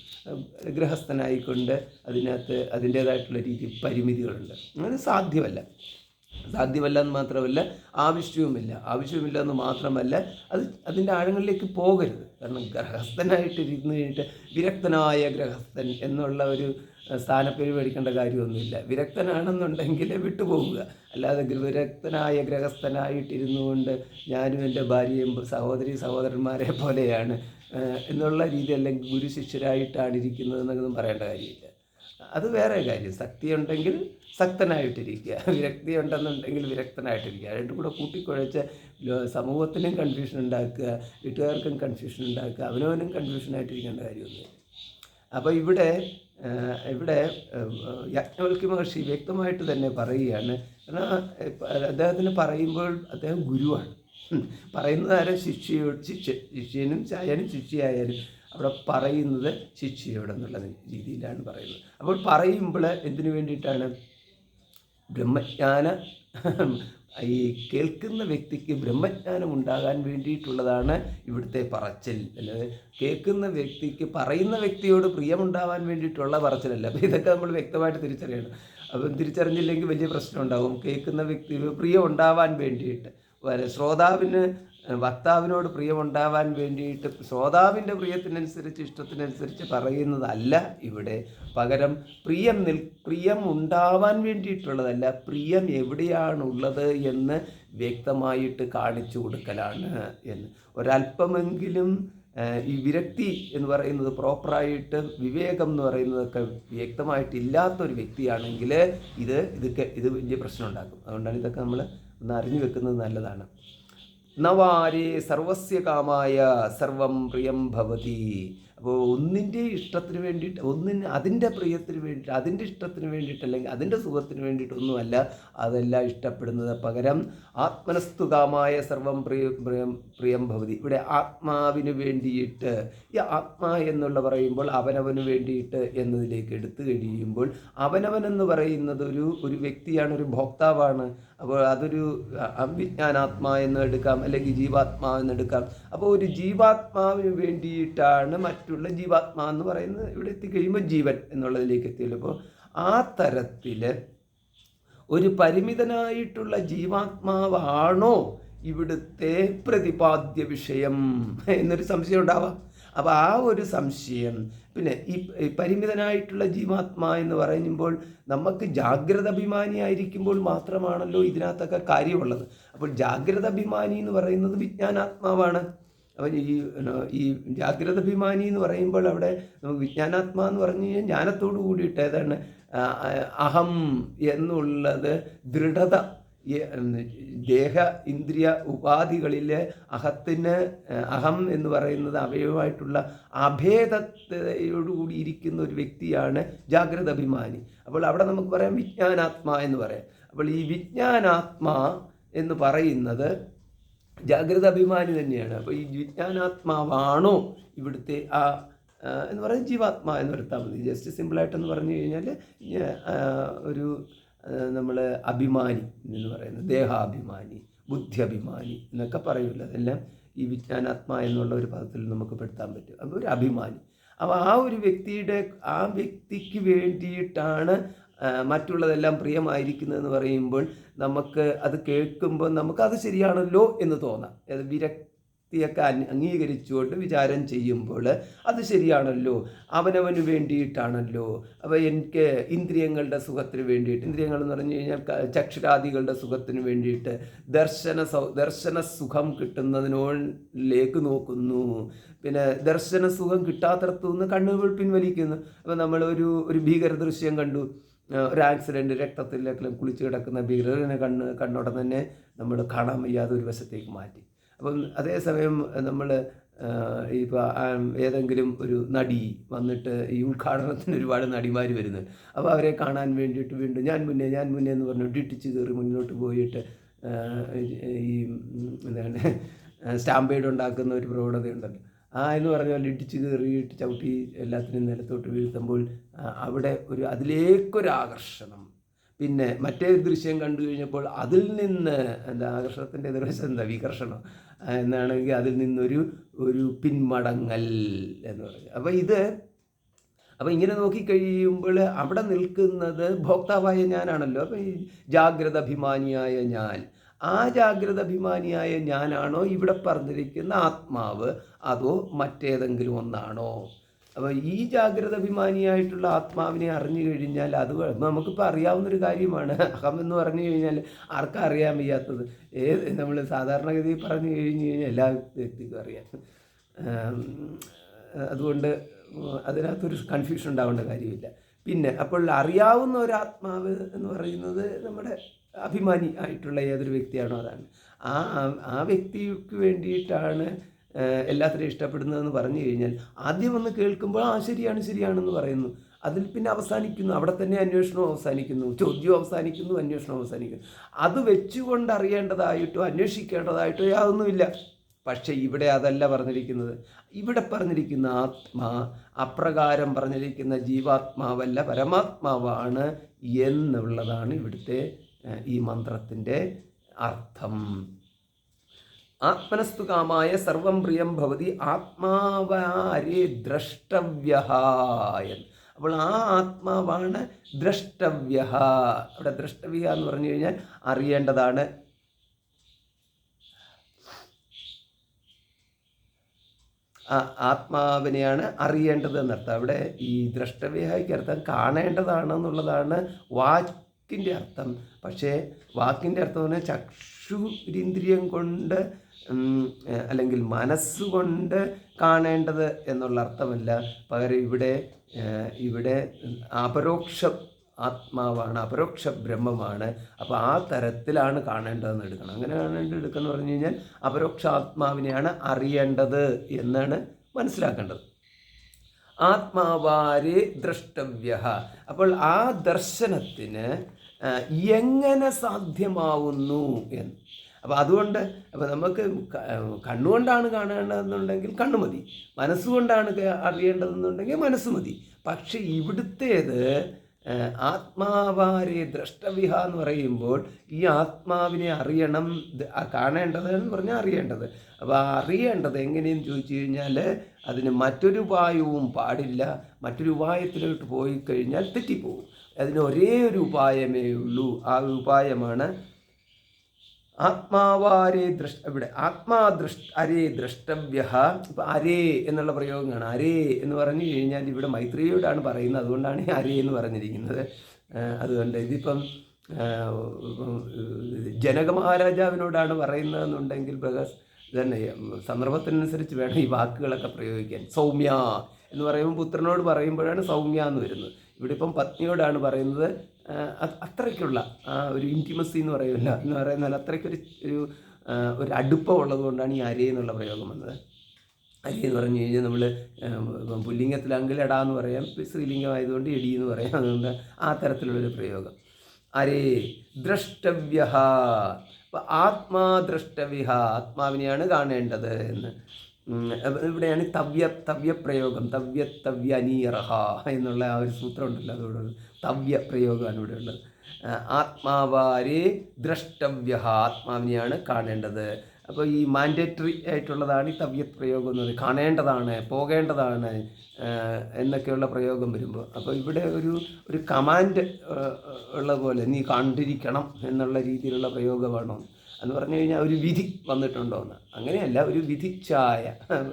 ഗൃഹസ്ഥനായിക്കൊണ്ട് അതിനകത്ത് അതിൻ്റേതായിട്ടുള്ള രീതി പരിമിതികളുണ്ട്. അങ്ങനെ സാധ്യമല്ല എന്ന് മാത്രമല്ല ആവശ്യവുമില്ല എന്ന് മാത്രമല്ല അതിൻ്റെ ആഴങ്ങളിലേക്ക് പോകരുത്. കാരണം ഗൃഹസ്ഥനായിട്ടിരുന്ന് കഴിഞ്ഞിട്ട് വിരക്തനായ ഗൃഹസ്ഥൻ എന്നുള്ള ഒരു സ്ഥാനപ്പേര് മേടിക്കേണ്ട കാര്യമൊന്നുമില്ല. വിരക്തനാണെന്നുണ്ടെങ്കിൽ വിട്ടുപോകുക. അല്ലാതെ വിരക്തനായ ഗൃഹസ്ഥനായിട്ടിരുന്നു കൊണ്ട് ഞാനും എൻ്റെ ഭാര്യയും സഹോദരന്മാരെ പോലെയാണ് എന്നുള്ള രീതി, അല്ലെങ്കിൽ ഗുരു ശിഷ്യരായിട്ടാണ് ഇരിക്കുന്നതെന്നൊന്നും പറയേണ്ട കാര്യമില്ല. അത് വേറെ കാര്യം. ശക്തിയുണ്ടെങ്കിൽ ശക്തനായിട്ടിരിക്കുക, വിരക്തി ഉണ്ടെന്നുണ്ടെങ്കിൽ വിരക്തനായിട്ടിരിക്കുക. രണ്ടും കൂടെ കൂട്ടിക്കുഴച്ച് സമൂഹത്തിനും കൺഫ്യൂഷൻ ഉണ്ടാക്കുക, വീട്ടുകാർക്കും കൺഫ്യൂഷൻ ഉണ്ടാക്കുക, അവനവനും കൺഫ്യൂഷനായിട്ടിരിക്കേണ്ട കാര്യമൊന്നുമില്ല. അപ്പോൾ ഇവിടെ യാജ്ഞവൽക്യ മഹർഷി വ്യക്തമായിട്ട് തന്നെ പറയുകയാണ്. കാരണം അദ്ദേഹത്തിന് പറയുമ്പോൾ അദ്ദേഹം ഗുരുവാണ്. പറയുന്നത് ആരും ശിഷ്യനും ശിഷ്യയായാലും അവിടെ പറയുന്നത് ശിഷ്യയോടെന്നുള്ള രീതിയിലാണ് പറയുന്നത്. അപ്പോൾ പറയുമ്പോൾ എന്തിനു വേണ്ടിയിട്ടാണ്? ഈ കേൾക്കുന്ന വ്യക്തിക്ക് ബ്രഹ്മജ്ഞാനം ഉണ്ടാകാൻ വേണ്ടിയിട്ടുള്ളതാണ് ഇവിടുത്തെ പറച്ചിൽ. അല്ലാതെ കേൾക്കുന്ന വ്യക്തിക്ക് പറയുന്ന വ്യക്തിയോട് പ്രിയമുണ്ടാകാൻ വേണ്ടിയിട്ടുള്ള പറച്ചിലല്ല. അപ്പോൾ ഇതൊക്കെ നമ്മൾ വ്യക്തമായിട്ട് തിരിച്ചറിയണം. അപ്പം തിരിച്ചറിഞ്ഞില്ലെങ്കിൽ വലിയ പ്രശ്നം ഉണ്ടാകും. കേൾക്കുന്ന വ്യക്തി പ്രിയം ഉണ്ടാവാൻ വേണ്ടിയിട്ട്, വക്താവിനോട് പ്രിയമുണ്ടാവാൻ വേണ്ടിയിട്ട് ശ്രോതാവിൻ്റെ പ്രിയത്തിനനുസരിച്ച് ഇഷ്ടത്തിനനുസരിച്ച് പറയുന്നതല്ല ഇവിടെ. പകരം പ്രിയം ഉണ്ടാവാൻ വേണ്ടിയിട്ടുള്ളതല്ല, പ്രിയം എവിടെയാണുള്ളത് എന്ന് വ്യക്തമായിട്ട് കാണിച്ചു കൊടുക്കലാണ് എന്ന്. ഒരല്പമെങ്കിലും ഈ വിരക്തി എന്ന് പറയുന്നത് പ്രോപ്പറായിട്ട്, വിവേകം എന്ന് പറയുന്നതൊക്കെ വ്യക്തമായിട്ടില്ലാത്തൊരു വ്യക്തിയാണെങ്കിൽ ഇത് വലിയ പ്രശ്നം ഉണ്ടാക്കും. അതുകൊണ്ടാണ് ഇതൊക്കെ നമ്മൾ ഒന്ന് അറിഞ്ഞു വെക്കുന്നത് നല്ലതാണ്. നവാരേ സർവസ്യ കാമായ സർവം പ്രിയം ഭവതി. അപ്പോൾ ഒന്നിൻ്റെ ഇഷ്ടത്തിന് വേണ്ടിയിട്ട്, അതിൻ്റെ പ്രിയത്തിന് വേണ്ടിയിട്ട്, അതിൻ്റെ ഇഷ്ടത്തിന് വേണ്ടിയിട്ട്, അല്ലെങ്കിൽ അതിൻ്റെ സുഖത്തിന് വേണ്ടിയിട്ടൊന്നുമല്ല അതെല്ലാം ഇഷ്ടപ്പെടുന്നത്. പകരം ആത്മനസ്തു കാമായ സർവം പ്രിയം ഭവതി. ഇവിടെ ആത്മാവിന് വേണ്ടിയിട്ട്, ഈ ആത്മാ എന്നുള്ള പറയുമ്പോൾ അവനവന് വേണ്ടിയിട്ട് എന്നതിലേക്ക് എടുത്തു കഴിയുമ്പോൾ അവനവനെന്ന് പറയുന്നത് ഒരു വ്യക്തിയാണ്, ഒരു ഭോക്താവാണ്. അപ്പോൾ അതൊരു അവിജ്ഞാനാത്മാ എന്ന് എടുക്കാം, അല്ലെങ്കിൽ ജീവാത്മാ എന്നെടുക്കാം. അപ്പോൾ ഒരു ജീവാത്മാവിന് വേണ്ടിയിട്ടാണ് മറ്റുള്ള ജീവാത്മാ എന്ന് പറയുന്നത്. ഇവിടെ എത്തിക്കഴിയുമ്പോൾ ജീവൻ എന്നുള്ളതിലേക്ക് എത്തിയല്ലോ. അപ്പോൾ ആ തരത്തിൽ ഒരു പരിമിതനായിട്ടുള്ള ജീവാത്മാവാണോ ഇവിടുത്തെ പ്രതിപാദ്യ വിഷയം എന്നൊരു സംശയം ഉണ്ടാവാം. അപ്പോൾ ആ ഒരു സംശയം, പിന്നെ ഈ പരിമിതനായിട്ടുള്ള ജീവാത്മാ എന്ന് പറയുമ്പോൾ നമുക്ക് ജാഗ്രത അഭിമാനിയായിരിക്കുമ്പോൾ മാത്രമാണല്ലോ ഇതിനകത്തൊക്കെ കാര്യമുള്ളത്. അപ്പോൾ ജാഗ്രത അഭിമാനി എന്ന് പറയുന്നത് വിജ്ഞാനാത്മാവാണ്. അപ്പോൾ ഈ ജാഗ്രത അഭിമാനി എന്ന് പറയുമ്പോൾ അവിടെ നമുക്ക് വിജ്ഞാനാത്മാ എന്ന് പറഞ്ഞു കഴിഞ്ഞാൽ ജ്ഞാനത്തോടു കൂടിയിട്ട് ഏതാണ് അഹം എന്നുള്ളത് ദൃഢത ദേഹ ഇന്ദ്രിയ ഉപാധികളിലെ അഹം എന്ന് പറയുന്നത് അവയവമായിട്ടുള്ള അഭേദത്തോടുകൂടി ഇരിക്കുന്ന ഒരു വ്യക്തിയാണ് ജാഗ്രത അഭിമാനി. അപ്പോൾ അവിടെ നമുക്ക് പറയാം വിജ്ഞാനാത്മാ എന്ന് പറയാം. അപ്പോൾ ഈ വിജ്ഞാനാത്മാ എന്ന് പറയുന്നത് ജാഗ്രത അഭിമാനി തന്നെയാണ്. അപ്പോൾ ഈ വിജ്ഞാനാത്മാവാണോ ഇവിടുത്തെ എന്ന് പറയുന്നത് ജീവാത്മാ എന്ന് എടുത്താൽ മതി. ജസ്റ്റ് സിമ്പിളായിട്ടെന്ന് പറഞ്ഞു കഴിഞ്ഞാൽ ഒരു നമ്മൾ അഭിമാനി എന്ന് പറയുന്നത് ദേഹാഭിമാനി, ബുദ്ധി അഭിമാനി എന്നൊക്കെ പറയൂല. അതെല്ലാം ഈ വിജ്ഞാനാത്മാ എന്നുള്ള ഒരു പദത്തിൽ നമുക്ക് പെടുത്താൻ പറ്റും. അപ്പോൾ ഒരു അഭിമാനി. അപ്പോൾ ആ ഒരു വ്യക്തിക്ക് വേണ്ടിയിട്ടാണ് മറ്റുള്ളതെല്ലാം പ്രിയമായിരിക്കുന്നതെന്ന് പറയുമ്പോൾ നമുക്ക് അത് കേൾക്കുമ്പോൾ നമുക്കത് ശരിയാണല്ലോ എന്ന് തോന്നാം. അത് വിരക്തിയൊക്കെ അംഗീകരിച്ചുകൊണ്ട് വിചാരം ചെയ്യുമ്പോൾ അത് ശരിയാണല്ലോ, അവനവന് വേണ്ടിയിട്ടാണല്ലോ. അപ്പോൾ എനിക്ക് ഇന്ദ്രിയങ്ങളുടെ സുഖത്തിന് വേണ്ടിയിട്ട്, ഇന്ദ്രിയങ്ങൾ എന്ന് പറഞ്ഞു കഴിഞ്ഞാൽ ചക്ഷുരാദികളുടെ സുഖത്തിന് വേണ്ടിയിട്ട് ദർശന സുഖം കിട്ടുന്നതിനോലേക്ക് നോക്കുന്നു. പിന്നെ ദർശന സുഖം കിട്ടാത്തടത്തു നിന്ന് കണ്ണുകൾ പിൻവലിക്കുന്നു. അപ്പോൾ നമ്മൾ ഒരു ഭീകര ദൃശ്യം കണ്ടു, ഒരു ആക്സിഡൻറ്റ്, രക്തത്തിലെല്ലാം കുളിച്ച് കിടക്കുന്ന ഭീകരനെ കണ്ണോടെ തന്നെ നമ്മൾ കാണാൻ വയ്യാതെ ഒരു വശത്തേക്ക് മാറ്റി. അപ്പം അതേസമയം നമ്മൾ ഇപ്പോൾ ഏതെങ്കിലും ഒരു നടി വന്നിട്ട് ഈ ഉദ്ഘാടനത്തിന് ഒരുപാട് നടിമാർ വരുന്നത്, അപ്പോൾ അവരെ കാണാൻ വേണ്ടിയിട്ട് വീണ്ടും ഞാൻ മുന്നേ എന്ന് പറഞ്ഞു ഇടിച്ച് കയറി മുന്നോട്ട് പോയിട്ട് ഈ എന്താണ് സ്റ്റാമ്പേഡ് ഉണ്ടാക്കുന്ന ഒരു പ്രവണതയുണ്ടല്ലോ, എന്ന് പറഞ്ഞാൽ ഇടിച്ച് കയറിയിട്ട് ചവിട്ടി എല്ലാത്തിനും നിലത്തോട്ട് വീഴ്ത്തുമ്പോൾ അവിടെ അതിലേക്കൊരാകർഷണം. പിന്നെ മറ്റേ ദൃശ്യം കണ്ടു കഴിഞ്ഞപ്പോൾ അതിൽ നിന്ന് ആകർഷണത്തിൻ്റെ എതിർവശം വികർഷണം എന്നാണെങ്കിൽ അതിൽ നിന്നൊരു പിന്മടങ്ങൽ എന്ന് പറയും. അപ്പോൾ ഇങ്ങനെ നോക്കിക്കഴിയുമ്പോൾ അവിടെ നിൽക്കുന്നത് ഭോക്താവായ ഞാനാണല്ലോ. അപ്പോൾ ഈ ജാഗ്രത അഭിമാനിയായ ഞാൻ, ആ ജാഗ്രത അഭിമാനിയായ ഞാനാണോ ഇവിടെ പറഞ്ഞിരിക്കുന്ന ആത്മാവ്, അതോ മറ്റേതെങ്കിലും ഒന്നാണോ? അപ്പോൾ ഈ ജാഗ്രത അഭിമാനിയായിട്ടുള്ള ആത്മാവിനെ അറിഞ്ഞു കഴിഞ്ഞാൽ അത് നമുക്കിപ്പോൾ അറിയാവുന്നൊരു കാര്യമാണ്. അഹം എന്ന് പറഞ്ഞു കഴിഞ്ഞാൽ ആർക്കും അറിയാൻ വയ്യാത്തത്. നമ്മൾ സാധാരണഗതിയിൽ പറഞ്ഞു കഴിഞ്ഞാൽ എല്ലാ വ്യക്തിക്കും അറിയാം. അതുകൊണ്ട് അതിനകത്തൊരു കൺഫ്യൂഷൻ ഉണ്ടാവേണ്ട കാര്യമില്ല. പിന്നെ അപ്പോൾ അറിയാവുന്ന ഒരു ആത്മാവ് എന്ന് പറയുന്നത് നമ്മുടെ അഭിമാനി ആയിട്ടുള്ള ഏതൊരു വ്യക്തിയാണോ അതാണ്. ആ വ്യക്തിക്ക് വേണ്ടിയിട്ടാണ് എല്ലാത്തിനും ഇഷ്ടപ്പെടുന്നതെന്ന് പറഞ്ഞു കഴിഞ്ഞാൽ ആദ്യം ഒന്ന് കേൾക്കുമ്പോൾ ശരിയാണെന്ന് പറയുന്നു. അതിൽ പിന്നെ അവസാനിക്കുന്നു. അവിടെ തന്നെ അന്വേഷണം അവസാനിക്കുന്നു, ചോദ്യം അവസാനിക്കുന്നു, അന്വേഷണം അവസാനിക്കുന്നു. അത് വെച്ചുകൊണ്ട് അറിയേണ്ടതായിട്ടോ അന്വേഷിക്കേണ്ടതായിട്ടോ യാതൊന്നുമില്ല. പക്ഷേ ഇവിടെ അതല്ല പറഞ്ഞിരിക്കുന്നത്. ഇവിടെ പറഞ്ഞിരിക്കുന്ന ആത്മാ അപ്രകാരം പറഞ്ഞിരിക്കുന്ന ജീവാത്മാവല്ല, പരമാത്മാവാണ് എന്നുള്ളതാണ് ഇവിടുത്തെ ഈ മന്ത്രത്തിൻ്റെ അർത്ഥം. ആത്മനസ്തു കാമായ സർവം പ്രിയം ഭവതി ആത്മാവാരേ ദ്രഷ്ടവ്യഃ. അപ്പോൾ ആ ആത്മാവാണ് ദ്രഷ്ടവ്യഃ. അവിടെ ദ്രഷ്ടവ്യ എന്ന് പറഞ്ഞു കഴിഞ്ഞാൽ അറിയേണ്ടതാണ്. ആത്മാവിനെയാണ് അറിയേണ്ടത് എന്നർത്ഥം. അവിടെ ഈ ദ്രഷ്ടവ്യയ്ക്ക് അർത്ഥം കാണേണ്ടതാണെന്നുള്ളതാണ് വാക്കിൻ്റെ അർത്ഥം. പക്ഷേ വാക്കിൻ്റെ അർത്ഥം എന്ന് പറഞ്ഞാൽ ചക്ഷുരിന്ദ്രിയം കൊണ്ട് അല്ലെങ്കിൽ മനസ്സുകൊണ്ട് കാണേണ്ടത് എന്നുള്ള അർത്ഥമല്ല. പകരം ഇവിടെ അപരോക്ഷ ആത്മാവാണ്, അപരോക്ഷ ബ്രഹ്മമാണ്. അപ്പോൾ ആ തരത്തിലാണ് കാണേണ്ടതെന്ന് എടുക്കണം. അങ്ങനെ എടുക്കുന്നു പറഞ്ഞു കഴിഞ്ഞാൽ അപരോക്ഷ ആത്മാവിനെയാണ് അറിയേണ്ടത് എന്നാണ് മനസ്സിലാക്കേണ്ടത്. ആത്മാവാരേ ദ്രഷ്ടവ്യഃ. അപ്പോൾ ആ ദർശനത്തിന് എങ്ങനെ സാധ്യമാവുന്നു എന്ന്. അപ്പോൾ അതുകൊണ്ട് നമുക്ക് കണ്ണുകൊണ്ടാണ് കാണേണ്ടതെന്നുണ്ടെങ്കിൽ കണ്ണു മതി, മനസ്സുകൊണ്ടാണ് അറിയേണ്ടതെന്നുണ്ടെങ്കിൽ മനസ്സ് മതി. പക്ഷെ ഇവിടുത്തേത് ആത്മാവാരെ ദ്രഷ്ടവ്യഃ എന്ന് പറയുമ്പോൾ ഈ ആത്മാവിനെ അറിയണം, കാണേണ്ടത് എന്ന് പറഞ്ഞാൽ അറിയേണ്ടത്. അപ്പോൾ അറിയേണ്ടത് എങ്ങനെയെന്ന് ചോദിച്ചു കഴിഞ്ഞാൽ അതിന് മറ്റൊരു ഉപായവും പാടില്ല. മറ്റൊരു ഉപായത്തിലോട്ട് പോയി കഴിഞ്ഞാൽ തെറ്റിപ്പോകും. അതിന് ഒരേ ഒരു ഉപായമേ ഉള്ളൂ. ആ ഉപായമാണ് ആത്മാവാരേ ഇവിടെ അരേ ദ്രഷ്ടവ്യഃ. ഇപ്പം അരേ എന്നുള്ള പ്രയോഗമാണ്. അരേ എന്ന് പറഞ്ഞു കഴിഞ്ഞാൽ ഇവിടെ മൈത്രിയോടാണ് പറയുന്നത്, അതുകൊണ്ടാണ് അരേ എന്ന് പറഞ്ഞിരിക്കുന്നത്. അതുകൊണ്ട് ഇതിപ്പം ജനക മഹാരാജാവിനോടാണ് പറയുന്നതെന്നുണ്ടെങ്കിൽ തന്നെ സന്ദർഭത്തിനനുസരിച്ച് വേണം ഈ വാക്കുകളൊക്കെ പ്രയോഗിക്കാൻ. സൗമ്യ എന്ന് പറയുമ്പോൾ പുത്രനോട് പറയുമ്പോഴാണ് സൗമ്യ എന്ന് വരുന്നത്. ഇവിടെ ഇപ്പം പത്നിയോടാണ് പറയുന്നത്, അത്രയ്ക്കുള്ള ഒരു ഇൻറ്റിമസി എന്ന് പറയുമല്ല എന്ന് പറയുന്നാൽ അത്രയ്ക്കൊരു ഒരു ഒരു അടുപ്പം ഉള്ളത് കൊണ്ടാണ് ഈ അരേ എന്നുള്ള പ്രയോഗം വന്നത്. അരി എന്ന് പറഞ്ഞു കഴിഞ്ഞാൽ നമ്മൾ പുല്ലിംഗത്തിലാണെങ്കിൽ എടാ എന്ന് പറയാം, സ്ത്രീലിംഗമായതുകൊണ്ട് എടി എന്ന് പറയാം. അതുകൊണ്ട് ആ തരത്തിലുള്ളൊരു പ്രയോഗം. അരേ ദ്രഷ്ടവ്യ, അപ്പം ആത്മാ ദ്രഷ്ടവ്യ, ആത്മാവിനെയാണ് കാണേണ്ടത് എന്ന്. ഇവിടെയാണ് തവ്യപ്രയോഗം, തവ്യനീയറഹ എന്നുള്ള ആ ഒരു സൂത്രം ഉണ്ടല്ലോ, അതോട് തവ്യപ്രയോഗമാണ് ഇവിടെ ഉള്ളത്. ആത്മാവാരേ ദ്രഷ്ടവ്യ, ആത്മാവിനെയാണ് കാണേണ്ടത്. അപ്പോൾ ഈ മാൻഡേറ്ററി ആയിട്ടുള്ളതാണ് ഈ തവ്യത് പ്രയോഗം എന്ന് പറയുന്നത്. കാണേണ്ടതാണ്, പോകേണ്ടതാണ് എന്നൊക്കെയുള്ള പ്രയോഗം വരുമ്പോൾ, അപ്പോൾ ഇവിടെ ഒരു കമാൻഡ് ഉള്ള പോലെ നീ കണ്ടിരിക്കണം എന്നുള്ള രീതിയിലുള്ള പ്രയോഗമാണോ എന്ന് പറഞ്ഞു കഴിഞ്ഞാൽ ഒരു വിധി വന്നിട്ടുണ്ടോ എന്ന്. അങ്ങനെയല്ല, ഒരു വിധിച്ചായ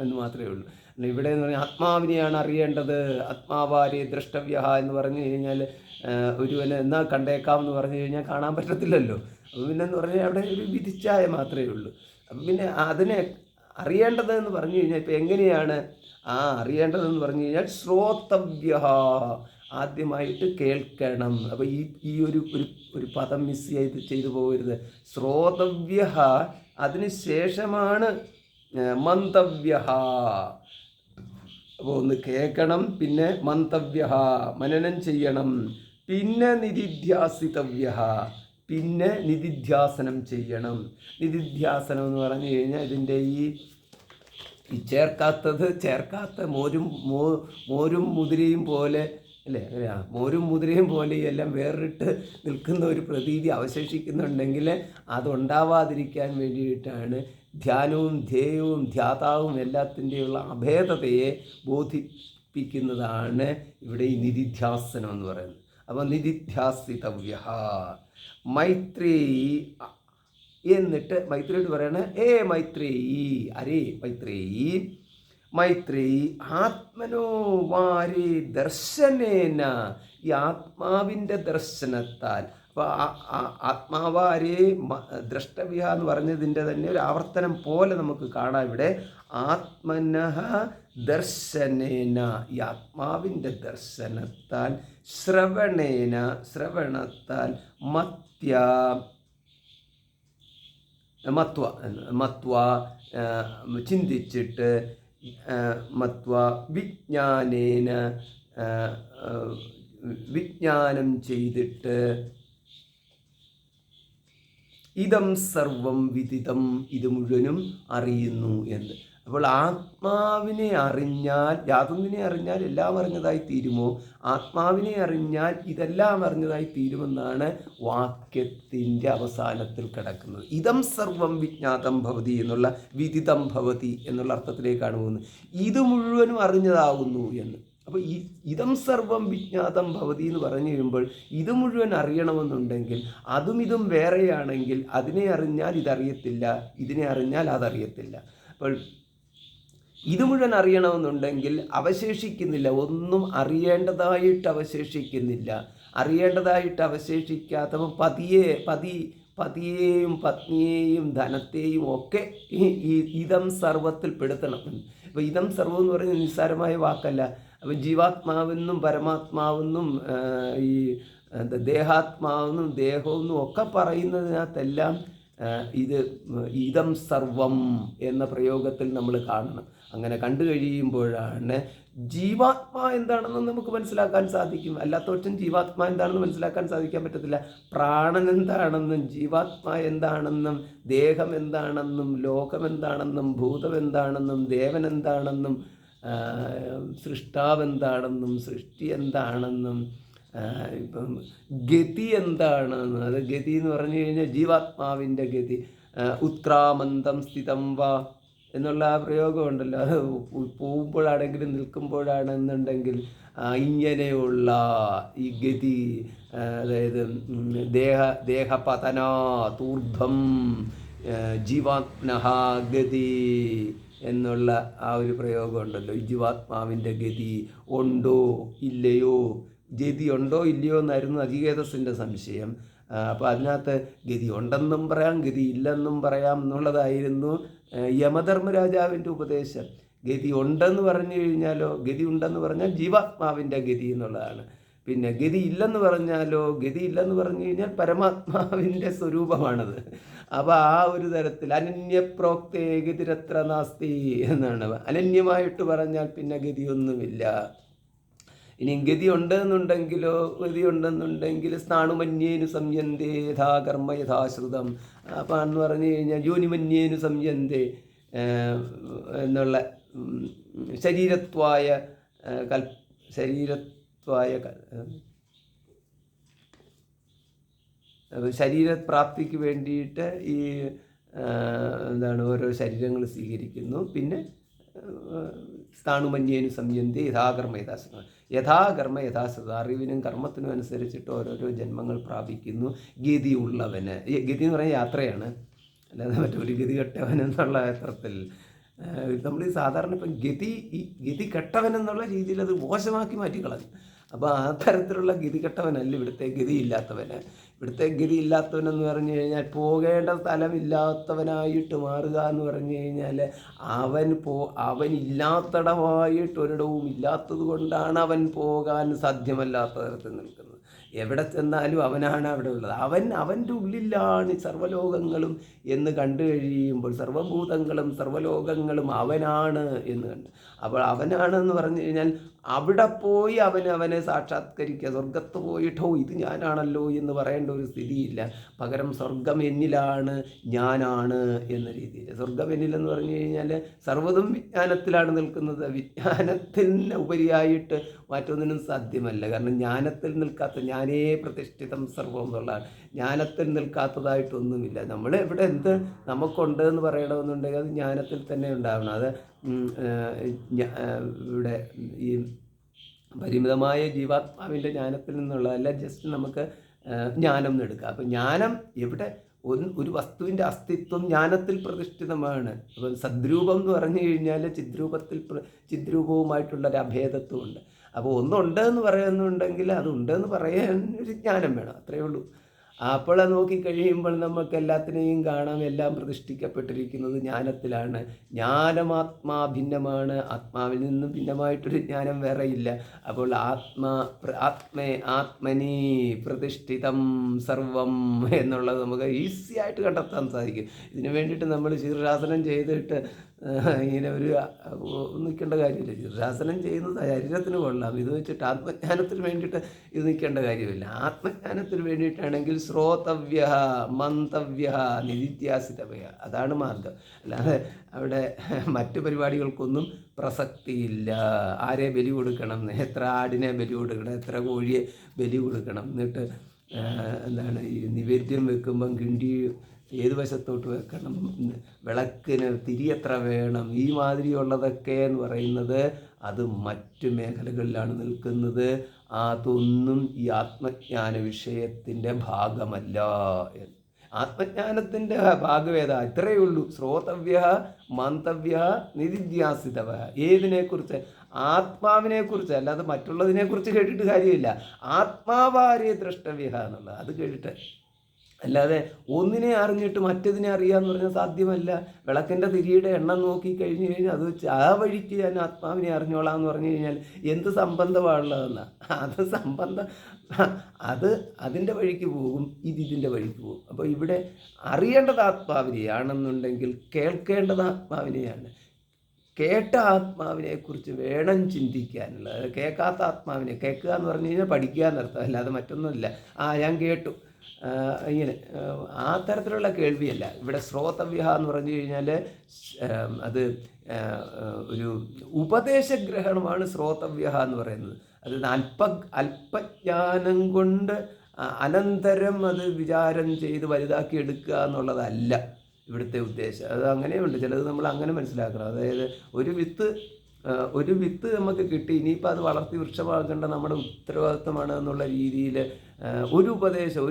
എന്ന് മാത്രമേ ഉള്ളൂ. ഇവിടെ എന്ന് പറഞ്ഞാൽ ആത്മാവിനെയാണ് അറിയേണ്ടത്, ആത്മാവാരെ ദ്രഷ്ടവ്യ എന്ന് പറഞ്ഞു കഴിഞ്ഞാൽ ഒരുവന് എന്നാൽ കണ്ടേക്കാം എന്ന് പറഞ്ഞു കഴിഞ്ഞാൽ കാണാൻ പറ്റത്തില്ലല്ലോ. അപ്പോൾ പിന്നെന്ന് പറഞ്ഞാൽ അവിടെ ഒരു വിധിച്ചായ മാത്രമേ ഉള്ളൂ. അപ്പം പിന്നെ അതിനെ അറിയേണ്ടതെന്ന് പറഞ്ഞു കഴിഞ്ഞാൽ ഇപ്പം എങ്ങനെയാണ് അറിയേണ്ടതെന്ന് പറഞ്ഞു കഴിഞ്ഞാൽ ശ്രോതവ്യ, ആദ്യമായിട്ട് കേൾക്കണം. അപ്പോൾ ഈ ഒരു പദം മിസ് ചെയ്തു പോകരുത്. ശ്രോതവ്യ, അതിന് ശേഷമാണ് മന്തവ്യ. അപ്പോൾ ഒന്ന് കേൾക്കണം, പിന്നെ മന്തവ്യ മനനം ചെയ്യണം, പിന്നെ നിധിധ്യാസിതവ്യ, പിന്നെ നിധിധ്യാസനം ചെയ്യണം. നിധിധ്യാസനം എന്ന് പറഞ്ഞു കഴിഞ്ഞാൽ ഇതിൻ്റെ ഈ ചേർക്കാത്ത മോരും മുതിരയും പോലെ അല്ലേ, മോരും മുതിരയും പോലെ എല്ലാം വേറിട്ട് നിൽക്കുന്ന ഒരു പ്രതീതി അവശേഷിക്കുന്നുണ്ടെങ്കിൽ അതുണ്ടാവാതിരിക്കാൻ വേണ്ടിയിട്ടാണ് ധ്യാനവും ധ്യേയവും ധ്യാതാവും എല്ലാത്തിൻ്റെയുള്ള അഭേദതയെ ബോധിപ്പിക്കുന്നതാണ് ഇവിടെ ഈ നിധിധ്യാസനം എന്ന് പറയുന്നത്. അപ്പോൾ നിധിധ്യാസിതവ്യ മൈത്രേയി, എന്നിട്ട് മൈത്രേയോട് പറയണ മൈത്രേയി, അരേ മൈത്രേയി, മൈത്രേയി ആത്മനോ വാരേ ദർശനേന, ഈ ആത്മാവിൻ്റെ ദർശനത്താൽ. അപ്പോൾ ആത്മാവാരേ ദ്രഷ്ടവ്യ എന്ന് പറഞ്ഞതിൻ്റെ തന്നെ ഒരു ആവർത്തനം പോലെ നമുക്ക് കാണാം ഇവിടെ. ആത്മനഃ ദർശനേന, ഈ ആത്മാവിൻ്റെ ദർശനത്താൽ, ശ്രവണത്താൽ, മത്വ ചിന്തിച്ചിട്ട്, മത്വ വിജ്ഞാനേന വിജ്ഞാനം ചെയ്തിട്ട്, ഇതം സർവം വിദിതം, ഇത് മുഴുവനും അറിയുന്നു എന്ന്. അപ്പോൾ ആത്മാവിനെ അറിഞ്ഞാൽ, യാതൊന്നിനെ അറിഞ്ഞാൽ എല്ലാം അറിഞ്ഞതായി തീരുമോ? ആത്മാവിനെ അറിഞ്ഞാൽ ഇതെല്ലാം അറിഞ്ഞതായി തീരുമെന്നാണ് വാക്യത്തിൻ്റെ അവസാനത്തിൽ കിടക്കുന്നത്. ഇതം സർവം വിജ്ഞാതം ഭവതി എന്നുള്ള വിദിതം ഭവതി എന്നുള്ള അർത്ഥത്തിലേക്കാണ് പോകുന്നത്. ഇത് മുഴുവനും അറിഞ്ഞതാകുന്നു എന്ന്. അപ്പോൾ ഈ ഇതം സർവം വിജ്ഞാതം ഭവതി എന്ന് പറഞ്ഞു കഴിയുമ്പോൾ ഇത് മുഴുവൻ അറിയണമെന്നുണ്ടെങ്കിൽ അതും ഇതും വേറെയാണെങ്കിൽ അതിനെ അറിഞ്ഞാൽ ഇതറിയത്തില്ല, ഇതിനെ അറിഞ്ഞാൽ അതറിയത്തില്ല. അപ്പോൾ ഇത് മുഴുവൻ അറിയണമെന്നുണ്ടെങ്കിൽ അവശേഷിക്കുന്നില്ല, ഒന്നും അറിയേണ്ടതായിട്ട് അവശേഷിക്കുന്നില്ല. അറിയേണ്ടതായിട്ട് അവശേഷിക്കാത്തവ പതിയെയും പത്നിയെയും ധനത്തെയും ഒക്കെ ഈ ഇതം സർവത്തിൽ പെടുത്തണം. അപ്പോൾ ഇതം സർവം എന്ന് പറയുന്നത് നിസ്സാരമായ വാക്കല്ല. അപ്പോൾ ജീവാത്മാവെന്നും പരമാത്മാവെന്നും ഈ ദേഹാത്മാവെന്നും ദേഹമെന്നും ഒക്കെ പറയുന്നതിനകത്തെല്ലാം ഇത് ഇതം സർവം എന്ന പ്രയോഗത്തിൽ നമ്മൾ കാണണം. അങ്ങനെ കണ്ടു കഴിയുമ്പോഴാണ് ജീവാത്മാ എന്താണെന്ന് നമുക്ക് മനസ്സിലാക്കാൻ സാധിക്കും. അല്ലാത്തവற்றும் ജീവാത്മാ എന്താണെന്ന് മനസ്സിലാക്കാൻ സാധിക്കാൻ പറ്റത്തില്ല. പ്രാണൻ എന്താണെന്നും ജീവാത്മാ എന്താണെന്നും ദേഹം എന്താണെന്നും ലോകം എന്താണെന്നും ഭൂതം എന്താണെന്നും ദേവൻ എന്താണെന്നും സൃഷ്ടാവ് എന്താണെന്നും സൃഷ്ടി എന്താണെന്നും ഇപ്പം ഗതി എന്താണെന്ന്, അത് ഗതി എന്ന് പറഞ്ഞു കഴിഞ്ഞാൽ ജീവാത്മാവിൻ്റെ ഗതി. ഉത്ക്രാമന്തം സ്ഥിതം വാ എന്നുള്ള ആ പ്രയോഗമുണ്ടല്ലോ, അത് പോകുമ്പോഴാണെങ്കിലും നിൽക്കുമ്പോഴാണെന്നുണ്ടെങ്കിൽ ഇങ്ങനെയുള്ള ഈ ഗതി, അതായത് ദേഹപതനാതൂർധം ജീവാത്മനഃ ഗതി എന്നുള്ള ആ ഒരു പ്രയോഗമുണ്ടല്ലോ. ഈ ജീവാത്മാവിൻ്റെ ഗതി ഉണ്ടോ ഇല്ലയോ, ഗതി ഉണ്ടോ ഇല്ലയോ എന്നായിരുന്നു നചികേതസിൻ്റെ സംശയം. അപ്പോൾ അതിനകത്ത് ഗതി ഉണ്ടെന്നും പറയാം ഗതി ഇല്ലെന്നും പറയാം എന്നുള്ളതായിരുന്നു യമധർമ്മരാജാവിൻ്റെ ഉപദേശം. ഗതി ഉണ്ടെന്ന് പറഞ്ഞു കഴിഞ്ഞാലോ, ഗതി ഉണ്ടെന്ന് പറഞ്ഞാൽ ജീവാത്മാവിൻ്റെ ഗതി എന്നുള്ളതാണ്. പിന്നെ ഗതി ഇല്ലെന്ന് പറഞ്ഞാലോ, ഗതി ഇല്ലെന്ന് പറഞ്ഞു കഴിഞ്ഞാൽ പരമാത്മാവിൻ്റെ സ്വരൂപമാണത്. അപ്പോൾ ആ ഒരു തരത്തിൽ അനന്യപ്രോക്തേ ഗതിരത്ര നാസ്തി എന്നാണ്. അനന്യമായിട്ട് പറഞ്ഞാൽ പിന്നെ ഗതിയൊന്നുമില്ല. ഇനി ഗതി ഉണ്ടെന്നുണ്ടെങ്കിൽ സ്ഥാണുമന്യേനു സംയന്തേ യഥാ കർമ്മ യഥാശ്രുതം. അപ്പം എന്ന് പറഞ്ഞു കഴിഞ്ഞാൽ യോനിമന്യേനു സംയന്തേ എന്നുള്ള ശരീരത്വായ ശരീരപ്രാപ്തിക്ക് വേണ്ടിയിട്ട് ഈ ഓരോ ശരീരങ്ങൾ സ്വീകരിക്കുന്നു. പിന്നെ സ്ഥാണുമന്യേനു സംയന്തി യഥാകർമ്മ യഥാശ്രുതം. യഥാകർമ്മ യഥാശ്രുതം, അറിവിനും കർമ്മത്തിനും അനുസരിച്ചിട്ട് ഓരോരോ ജന്മങ്ങൾ പ്രാപിക്കുന്നു. ഗതിയുള്ളവന്, ഗതി എന്ന് പറയുന്ന യാത്രയാണ്, അല്ലാതെ മറ്റൊരു ഗതി കെട്ടവൻ എന്നുള്ള അർത്ഥത്തിൽ നമ്മൾ ഈ സാധാരണ ഇപ്പം ഗതി കെട്ടവൻ എന്നുള്ള രീതിയിൽ അത് മോശമാക്കി മാറ്റിക്കളഞ്ഞു. അപ്പോൾ ആ തരത്തിലുള്ള ഗതി കെട്ടവനല്ല ഇവിടുത്തെ ഗതിയില്ലാത്തവന്. ഇവിടുത്തെ ഗതിയില്ലാത്തവനെന്ന് പറഞ്ഞു കഴിഞ്ഞാൽ പോകേണ്ട സ്ഥലമില്ലാത്തവനായിട്ട് മാറുക എന്ന് പറഞ്ഞു കഴിഞ്ഞാൽ അവനില്ലാത്തടമായിട്ട് ഒരിടവും ഇല്ലാത്തത് കൊണ്ടാണ് അവൻ പോകാൻ സാധ്യമല്ലാത്ത തരത്തിൽ നിൽക്കുന്നത്. എവിടെ ചെന്നാലും അവനാണ് അവിടെ ഉള്ളത്. അവൻ്റെ ഉള്ളിലാണ് സർവ്വലോകങ്ങളും എന്ന് കണ്ടു കഴിയുമ്പോൾ സർവ്വഭൂതങ്ങളും സർവ്വലോകങ്ങളും അവനാണ് എന്ന് കണ്ട്, അപ്പോൾ അവനാണെന്ന് പറഞ്ഞു കഴിഞ്ഞാൽ അവിടെ പോയി അവനെ സാക്ഷാത്കരിക്കുക. സ്വർഗത്ത് പോയിട്ടോ ഇത് ഞാനാണല്ലോ എന്ന് പറയേണ്ട ഒരു സ്ഥിതിയില്ല. പകരം സ്വർഗം എന്നിലാണ്, ഞാനാണ് എന്ന രീതിയിൽ. സ്വർഗം എന്നിലെന്ന് പറഞ്ഞു കഴിഞ്ഞാൽ സർവ്വതും വിജ്ഞാനത്തിലാണ് നിൽക്കുന്നത്. വിജ്ഞാനത്തിന് ഉപരിയായിട്ട് മറ്റൊന്നിനും സാധ്യമല്ല. കാരണം ജ്ഞാനത്തിൽ നിൽക്കാത്ത, ഞാനേ പ്രതിഷ്ഠിതം സർവം എന്നുള്ളതാണ്. ജ്ഞാനത്തിൽ നിൽക്കാത്തതായിട്ടൊന്നുമില്ല. നമ്മൾ ഇവിടെ എന്ത് നമുക്കുണ്ട് എന്ന് പറയണമെന്നുണ്ടെങ്കിൽ അത് ജ്ഞാനത്തിൽ തന്നെ ഉണ്ടാവണം. അത് ഇവിടെ ഈ പരിമിതമായ ജീവാത്മാവിൻ്റെ ജ്ഞാനത്തിൽ നിന്നുള്ളതല്ല, ജസ്റ്റ് നമുക്ക് ജ്ഞാനം എടുക്കുക. അപ്പം ജ്ഞാനം എവിടെ ഒരു വസ്തുവിൻ്റെ അസ്തിത്വം ജ്ഞാനത്തിൽ പ്രതിഷ്ഠിതമാണ്. അപ്പം സദ്രൂപം എന്ന് പറഞ്ഞു കഴിഞ്ഞാൽ ചിദ്രൂപവുമായിട്ടുള്ളൊരു അഭേദത്വമുണ്ട്. അപ്പോൾ ഒന്നുണ്ട് എന്ന് പറയുന്നുണ്ടെങ്കിൽ അതുണ്ടെന്ന് പറയാൻ ഒരു ജ്ഞാനം വേണം, അത്രയേ ഉള്ളൂ. അപ്പോൾ നോക്കിക്കഴിയുമ്പോൾ നമുക്ക് എല്ലാത്തിനെയും കാണാം. എല്ലാം പ്രതിഷ്ഠിക്കപ്പെട്ടിരിക്കുന്നത് ജ്ഞാനത്തിലാണ്. ജ്ഞാനമാത്മാ ഭിന്നമാണ്, ആത്മാവിൽ നിന്നും ഭിന്നമായിട്ടൊരു ജ്ഞാനം വേറെയില്ല. അപ്പോൾ ആത്മനി പ്രതിഷ്ഠിതം സർവം എന്നുള്ളത് നമുക്ക് ഈസി ആയിട്ട് കണ്ടെത്താൻ സാധിക്കും. ഇതിനു വേണ്ടിയിട്ട് നമ്മൾ ശീർഷാസനം ചെയ്തിട്ട് ഇങ്ങനെ നിൽക്കേണ്ട കാര്യമില്ല. ശീർഷാസനം ചെയ്യുന്നത് ശരീരത്തിന് കൊള്ളാം, ഇത് വെച്ചിട്ട് ആത്മജ്ഞാനത്തിന് വേണ്ടിയിട്ട് ഇത് നിൽക്കേണ്ട കാര്യമില്ല. ആത്മജ്ഞാനത്തിന് വേണ്ടിയിട്ടാണെങ്കിൽ ശ്രോതവ്യ മന്തവ്യ നിധിത്യാസിതവ്യ, അതാണ് മാർഗം. അല്ലാതെ അവിടെ മറ്റു പരിപാടികൾക്കൊന്നും പ്രസക്തിയില്ല. ആരെ ബലി കൊടുക്കണം, എത്ര ആടിനെ ബലി കൊടുക്കണം, എത്ര കോഴിയെ ബലി കൊടുക്കണം, എന്നിട്ട് ഈ നിവേദ്യം വെക്കുമ്പം കിണ്ടി ഏത് വശത്തോട്ട് വെക്കണം, വിളക്കിന് തിരി എത്ര വേണം, ഈ മാതിരിയുള്ളതൊക്കെ എന്ന് പറയുന്നത് അത് മറ്റു മേഖലകളിലാണ് നിൽക്കുന്നത്. അതൊന്നും ഈ ആത്മജ്ഞാന വിഷയത്തിൻ്റെ ഭാഗമല്ല. ആത്മജ്ഞാനത്തിൻ്റെ ഭാഗവേദ ഇത്രയേ ഉള്ളൂ. ശ്രോതവ്യ മന്തവ്യ നിധിധ്യാസിതവ. ഏതിനെക്കുറിച്ച്? ആത്മാവിനെക്കുറിച്ച്, അല്ലാതെ മറ്റുള്ളതിനെക്കുറിച്ച് കേട്ടിട്ട് കാര്യമില്ല. ആത്മാവാരെ ദ്രഷ്ടവ്യ എന്നുള്ളത്, അത് കേട്ടിട്ട്. അല്ലാതെ ഒന്നിനെ അറിഞ്ഞിട്ട് മറ്റതിനെ അറിയാമെന്ന് പറഞ്ഞാൽ സാധ്യമല്ല. വിളക്കിൻ്റെ തിരിയുടെ എണ്ണം നോക്കി കഴിഞ്ഞ് കഴിഞ്ഞാൽ അത് വെച്ച് ആ വഴിക്ക് ഞാൻ ആത്മാവിനെ അറിഞ്ഞോളാം എന്ന് പറഞ്ഞു കഴിഞ്ഞാൽ എന്ത് സംബന്ധമാണുള്ളതെന്നാണ്. അത് അതിൻ്റെ വഴിക്ക് പോകും, ഇതിൻ്റെ വഴിക്ക് പോകും. അപ്പോൾ ഇവിടെ അറിയേണ്ടത് ആത്മാവിനെയാണെന്നുണ്ടെങ്കിൽ കേൾക്കേണ്ടത് ആത്മാവിനെയാണ്. കേട്ട ആത്മാവിനെക്കുറിച്ച് വേണം ചിന്തിക്കാനുള്ളത്. കേൾക്കാത്ത ആത്മാവിനെ, കേൾക്കുക എന്ന് പറഞ്ഞു കഴിഞ്ഞാൽ പഠിക്കുക എന്നർത്ഥം, അല്ലാതെ മറ്റൊന്നുമില്ല. ഞാൻ കേട്ടു ഇങ്ങനെ ആ തരത്തിലുള്ള കേൾവിയല്ല. ഇവിടെ ശ്രോതവ്യ എന്ന് പറഞ്ഞു കഴിഞ്ഞാൽ അത് ഒരു ഉപദേശഗ്രഹണമാണ് ശ്രോതവ്യ എന്ന് പറയുന്നത്. അത് അല്പജ്ഞാനം കൊണ്ട് അനന്തരം അത് വിചാരം ചെയ്ത് വലുതാക്കി എടുക്കുക എന്നുള്ളതല്ല ഇവിടുത്തെ ഉദ്ദേശം. അത് അങ്ങനെയുണ്ട്, ചിലത് നമ്മൾ അങ്ങനെ മനസ്സിലാക്കണം. അതായത് ഒരു വിത്ത് നമുക്ക് കിട്ടി, ഇനിയിപ്പോൾ അത് വളർത്തി വൃക്ഷമാക്കേണ്ട നമ്മുടെ ഉത്തരവാദിത്വമാണ് എന്നുള്ള രീതിയിൽ ഒരു ഉപദേശം,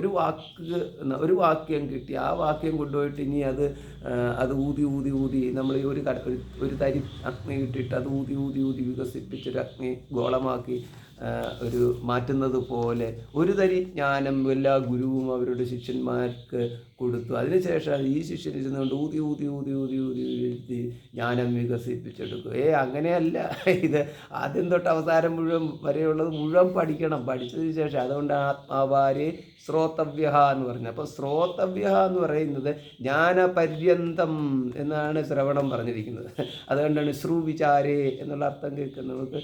ഒരു വാക്യം കിട്ടി, ആ വാക്യം കൊണ്ടുപോയിട്ട് ഇനി അത് ഊതി ഊതി ഊതി നമ്മൾ ഈ ഒരു തരി അഗ്നി കിട്ടിയിട്ട് അത് ഊതി ഊതി ഊതി വികസിപ്പിച്ചൊരു അഗ്നി ഗോളമാക്കി ഒരു മാറ്റുന്നത് പോലെ ഒരു തരി ജ്ഞാനം എല്ലാ ഗുരുവും അവരുടെ ശിഷ്യന്മാർക്ക് കൊടുത്തു. അതിനുശേഷം ഈ ശിഷ്യൻ ഇരുന്നുകൊണ്ട് ഊതി ഊതി ഊതി ഊതി ഊതി ഊതി ജ്ഞാനം വികസിപ്പിച്ചെടുക്കും. അങ്ങനെയല്ല. ഇത് ആദ്യം തൊട്ട് അവസാനം വരെയുള്ളത് മുഴുവൻ പഠിക്കണം. പഠിച്ചതിന് ശേഷം അതുകൊണ്ട് ആത്മാവാരെ ശ്രോതവ്യ എന്ന് പറഞ്ഞു. അപ്പോൾ ശ്രോതവ്യ എന്ന് പറയുന്നത് ജ്ഞാനപര്യന്തം എന്നാണ് ശ്രവണം പറഞ്ഞിരിക്കുന്നത്. അതുകൊണ്ടാണ് ശ്രുവിചാരേ എന്നുള്ള അർത്ഥം കേൾക്കുന്നത്. നമുക്ക്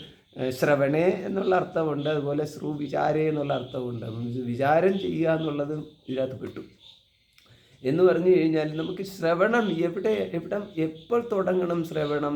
ശ്രവണേ എന്നുള്ള അർത്ഥമുണ്ട്, അതുപോലെ ശ്രുവിചാരേ എന്നുള്ള അർത്ഥമുണ്ട്. വിചാരം ചെയ്യുക എന്നുള്ളത് ഇതിനകത്ത് കിട്ടും എന്ന് പറഞ്ഞു കഴിഞ്ഞാൽ നമുക്ക് ശ്രവണം എപ്പോൾ തുടങ്ങണം, ശ്രവണം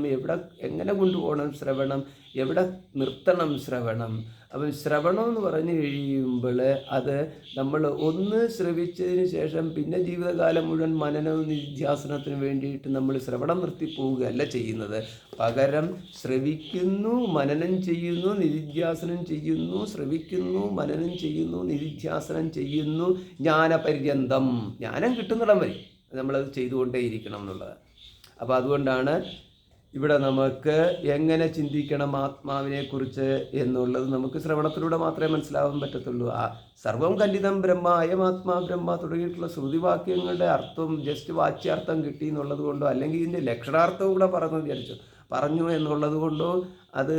എങ്ങനെ കൊണ്ടുപോകണം, ശ്രവണം എവിടെ നിർത്തണം, ശ്രവണം. അപ്പം ശ്രവണം എന്ന് പറഞ്ഞു കഴിയുമ്പോൾ അത് നമ്മൾ ഒന്ന് ശ്രവിച്ചതിന് ശേഷം പിന്നെ ജീവിതകാലം മുഴുവൻ മനനവും നിധ്യാസനത്തിന് വേണ്ടിയിട്ട് നമ്മൾ ശ്രവണം നിർത്തിപ്പോവുകയല്ല ചെയ്യുന്നത്. പകരം ശ്രവിക്കുന്നു, മനനം ചെയ്യുന്നു, നിരിധ്യാസനം ചെയ്യുന്നു, ശ്രവിക്കുന്നു, മനനം ചെയ്യുന്നു, നിരിധ്യാസനം ചെയ്യുന്നു, ജ്ഞാനപര്യന്തം, ജ്ഞാനം കിട്ടുന്നിടം വരെ നമ്മളത് ചെയ്തുകൊണ്ടേയിരിക്കണം എന്നുള്ളത്. അപ്പോൾ അതുകൊണ്ടാണ് ഇവിടെ നമുക്ക് എങ്ങനെ ചിന്തിക്കണം ആത്മാവിനെക്കുറിച്ച് എന്നുള്ളത് നമുക്ക് ശ്രവണത്തിലൂടെ മാത്രമേ മനസ്സിലാവാൻ പറ്റത്തുള്ളൂ. സർവം കല്ലിതം ബ്രഹ്മ, അയമാത്മാ ബ്രഹ്മ തുടങ്ങിയിട്ടുള്ള ശ്രുതിവാക്യങ്ങളുടെ അർത്ഥം ജസ്റ്റ് വാച്യാർത്ഥം കിട്ടി എന്നുള്ളത് കൊണ്ടോ അല്ലെങ്കിൽ ഇതിൻ്റെ ലക്ഷണാർത്ഥവും കൂടെ പറഞ്ഞു എന്നുള്ളത് കൊണ്ടോ അത്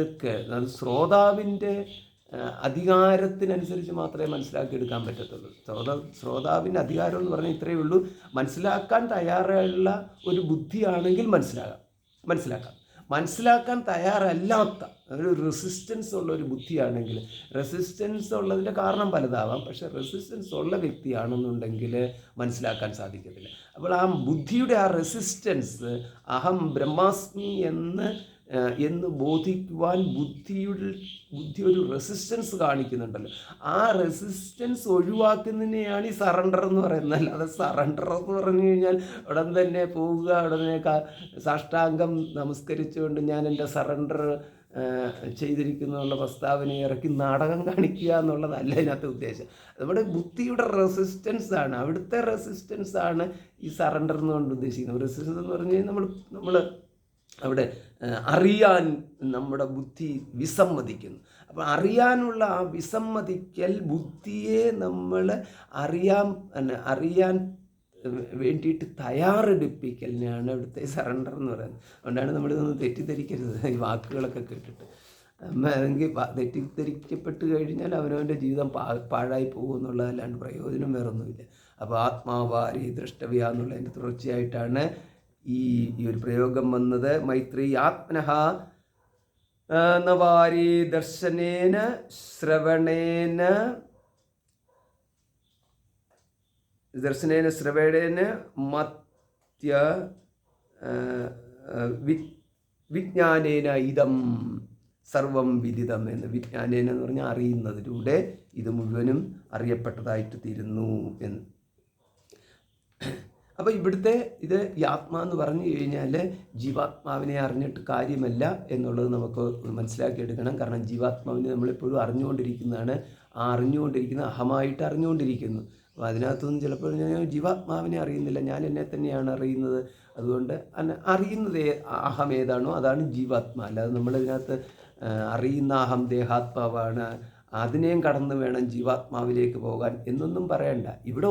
ശ്രോതാവിൻ്റെ അധികാരത്തിനനുസരിച്ച് മാത്രമേ മനസ്സിലാക്കിയെടുക്കാൻ പറ്റത്തുള്ളൂ. ശ്രോതാവിൻ്റെ അധികാരം എന്ന് പറഞ്ഞാൽ ഇത്രയേ ഉള്ളൂ. മനസ്സിലാക്കാൻ തയ്യാറുള്ള ഒരു ബുദ്ധിയാണെങ്കിൽ മനസ്സിലാക്കാൻ തയ്യാറല്ലാത്ത ഒരു റെസിസ്റ്റൻസ് ഉള്ള ഒരു ബുദ്ധിയാണെങ്കിൽ, റെസിസ്റ്റൻസ് ഉള്ളതിൻ്റെ കാരണം പലതാവാം, പക്ഷേ റെസിസ്റ്റൻസ് ഉള്ള വ്യക്തിയാണെന്നുണ്ടെങ്കിൽ മനസ്സിലാക്കാൻ സാധിക്കത്തില്ല. അപ്പോൾ ആ ബുദ്ധിയുടെ ആ റെസിസ്റ്റൻസ്, അഹം ബ്രഹ്മാസ്മി എന്ന് ബോധിക്കുവാൻ ബുദ്ധി ഒരു റെസിസ്റ്റൻസ് കാണിക്കുന്നുണ്ടല്ലോ. ആ റെസിസ്റ്റൻസ് ഒഴിവാക്കുന്നതിനെയാണ് ഈ സറണ്ടർ എന്ന് പറയുന്നത്. അല്ലാതെ സറണ്ടർ എന്ന് പറഞ്ഞു കഴിഞ്ഞാൽ ഉടൻ തന്നെ പോവുക, ഉടനെ സാഷ്ടാംഗം നമസ്കരിച്ചുകൊണ്ട് ഞാൻ എൻ്റെ സറണ്ടർ ചെയ്തിരിക്കുന്നുള്ള പ്രസ്താവന ഇറക്കി നാടകം കാണിക്കുക എന്നുള്ളതല്ല ഇതിനകത്ത് ഉദ്ദേശം. നമ്മുടെ ബുദ്ധിയുടെ റെസിസ്റ്റൻസാണ്, അവിടുത്തെ റെസിസ്റ്റൻസാണ് ഈ സറണ്ടർ എന്നുകൊണ്ട് ഉദ്ദേശിക്കുന്നത്. റെസിസ്റ്റൻസ് എന്ന് പറഞ്ഞു കഴിഞ്ഞാൽ നമ്മൾ അവിടെ അറിയാൻ നമ്മുടെ ബുദ്ധി വിസമ്മതിക്കുന്നു. അപ്പോൾ അറിയാനുള്ള ആ വിസമ്മതിക്കൽ ബുദ്ധിയെ നമ്മൾ അറിയാൻ വേണ്ടിയിട്ട് തയ്യാറെടുപ്പിക്കലിനാണ് ഇവിടുത്തെ സറണ്ടർ എന്ന് പറയുന്നത്. അതുകൊണ്ടാണ് നമ്മളിതൊന്നും തെറ്റിദ്ധരിക്കരുത് ഈ വാക്കുകളൊക്കെ കേട്ടിട്ട്. അല്ലെങ്കിൽ തെറ്റിദ്ധരിക്കപ്പെട്ട് കഴിഞ്ഞാൽ അവനവൻ്റെ ജീവിതം പാഴായി പോകുമെന്നുള്ളതല്ലാണ്ട് പ്രയോജനം വേറൊന്നുമില്ല. അപ്പോൾ ആത്മാവാരി ദ്രഷ്ടവ്യ എന്നുള്ളതിൻ്റെ തുടർച്ചയായിട്ടാണ് ഈ ഒരു പ്രയോഗം വന്നത്. മൈത്രി ആത്മനഃ നവാരി ദർശനേന ശ്രവണേന മത്യ വിജ്ഞാനേന ഇതം സർവം വിദിതം എന്ന്. വിജ്ഞാനേന എന്ന് പറഞ്ഞാൽ അറിയുന്നതിലൂടെ ഇത് മുഴുവനും അറിയപ്പെട്ടതായിട്ട് തീരുന്നു എന്ന്. അപ്പോൾ ഇവിടുത്തെ ഈ ആത്മാ എന്ന് പറഞ്ഞു കഴിഞ്ഞാൽ ജീവാത്മാവിനെ അറിഞ്ഞിട്ട് കാര്യമല്ല എന്നുള്ളത് നമുക്ക് മനസ്സിലാക്കിയെടുക്കണം. കാരണം ജീവാത്മാവിനെ നമ്മളെപ്പോഴും അറിഞ്ഞുകൊണ്ടിരിക്കുന്നതാണ്. ആ അറിഞ്ഞുകൊണ്ടിരിക്കുന്ന അഹമായിട്ട് അറിഞ്ഞുകൊണ്ടിരിക്കുന്നു. അപ്പോൾ അതിനകത്തൊന്നും ചിലപ്പോൾ ഞാൻ ജീവാത്മാവിനെ അറിയുന്നില്ല, ഞാൻ എന്നെ തന്നെയാണ് അറിയുന്നത്. അതുകൊണ്ട് അറിയുന്നത് അഹം ഏതാണോ അതാണ് ജീവാത്മാ. അല്ലാതെ നമ്മളിതിനകത്ത് അറിയുന്ന അഹം ദേഹാത്മാവാണ്, അതിനെയും കടന്ന് വേണം ജീവാത്മാവിലേക്ക് പോകാൻ എന്നൊന്നും പറയണ്ട. ഇവിടെ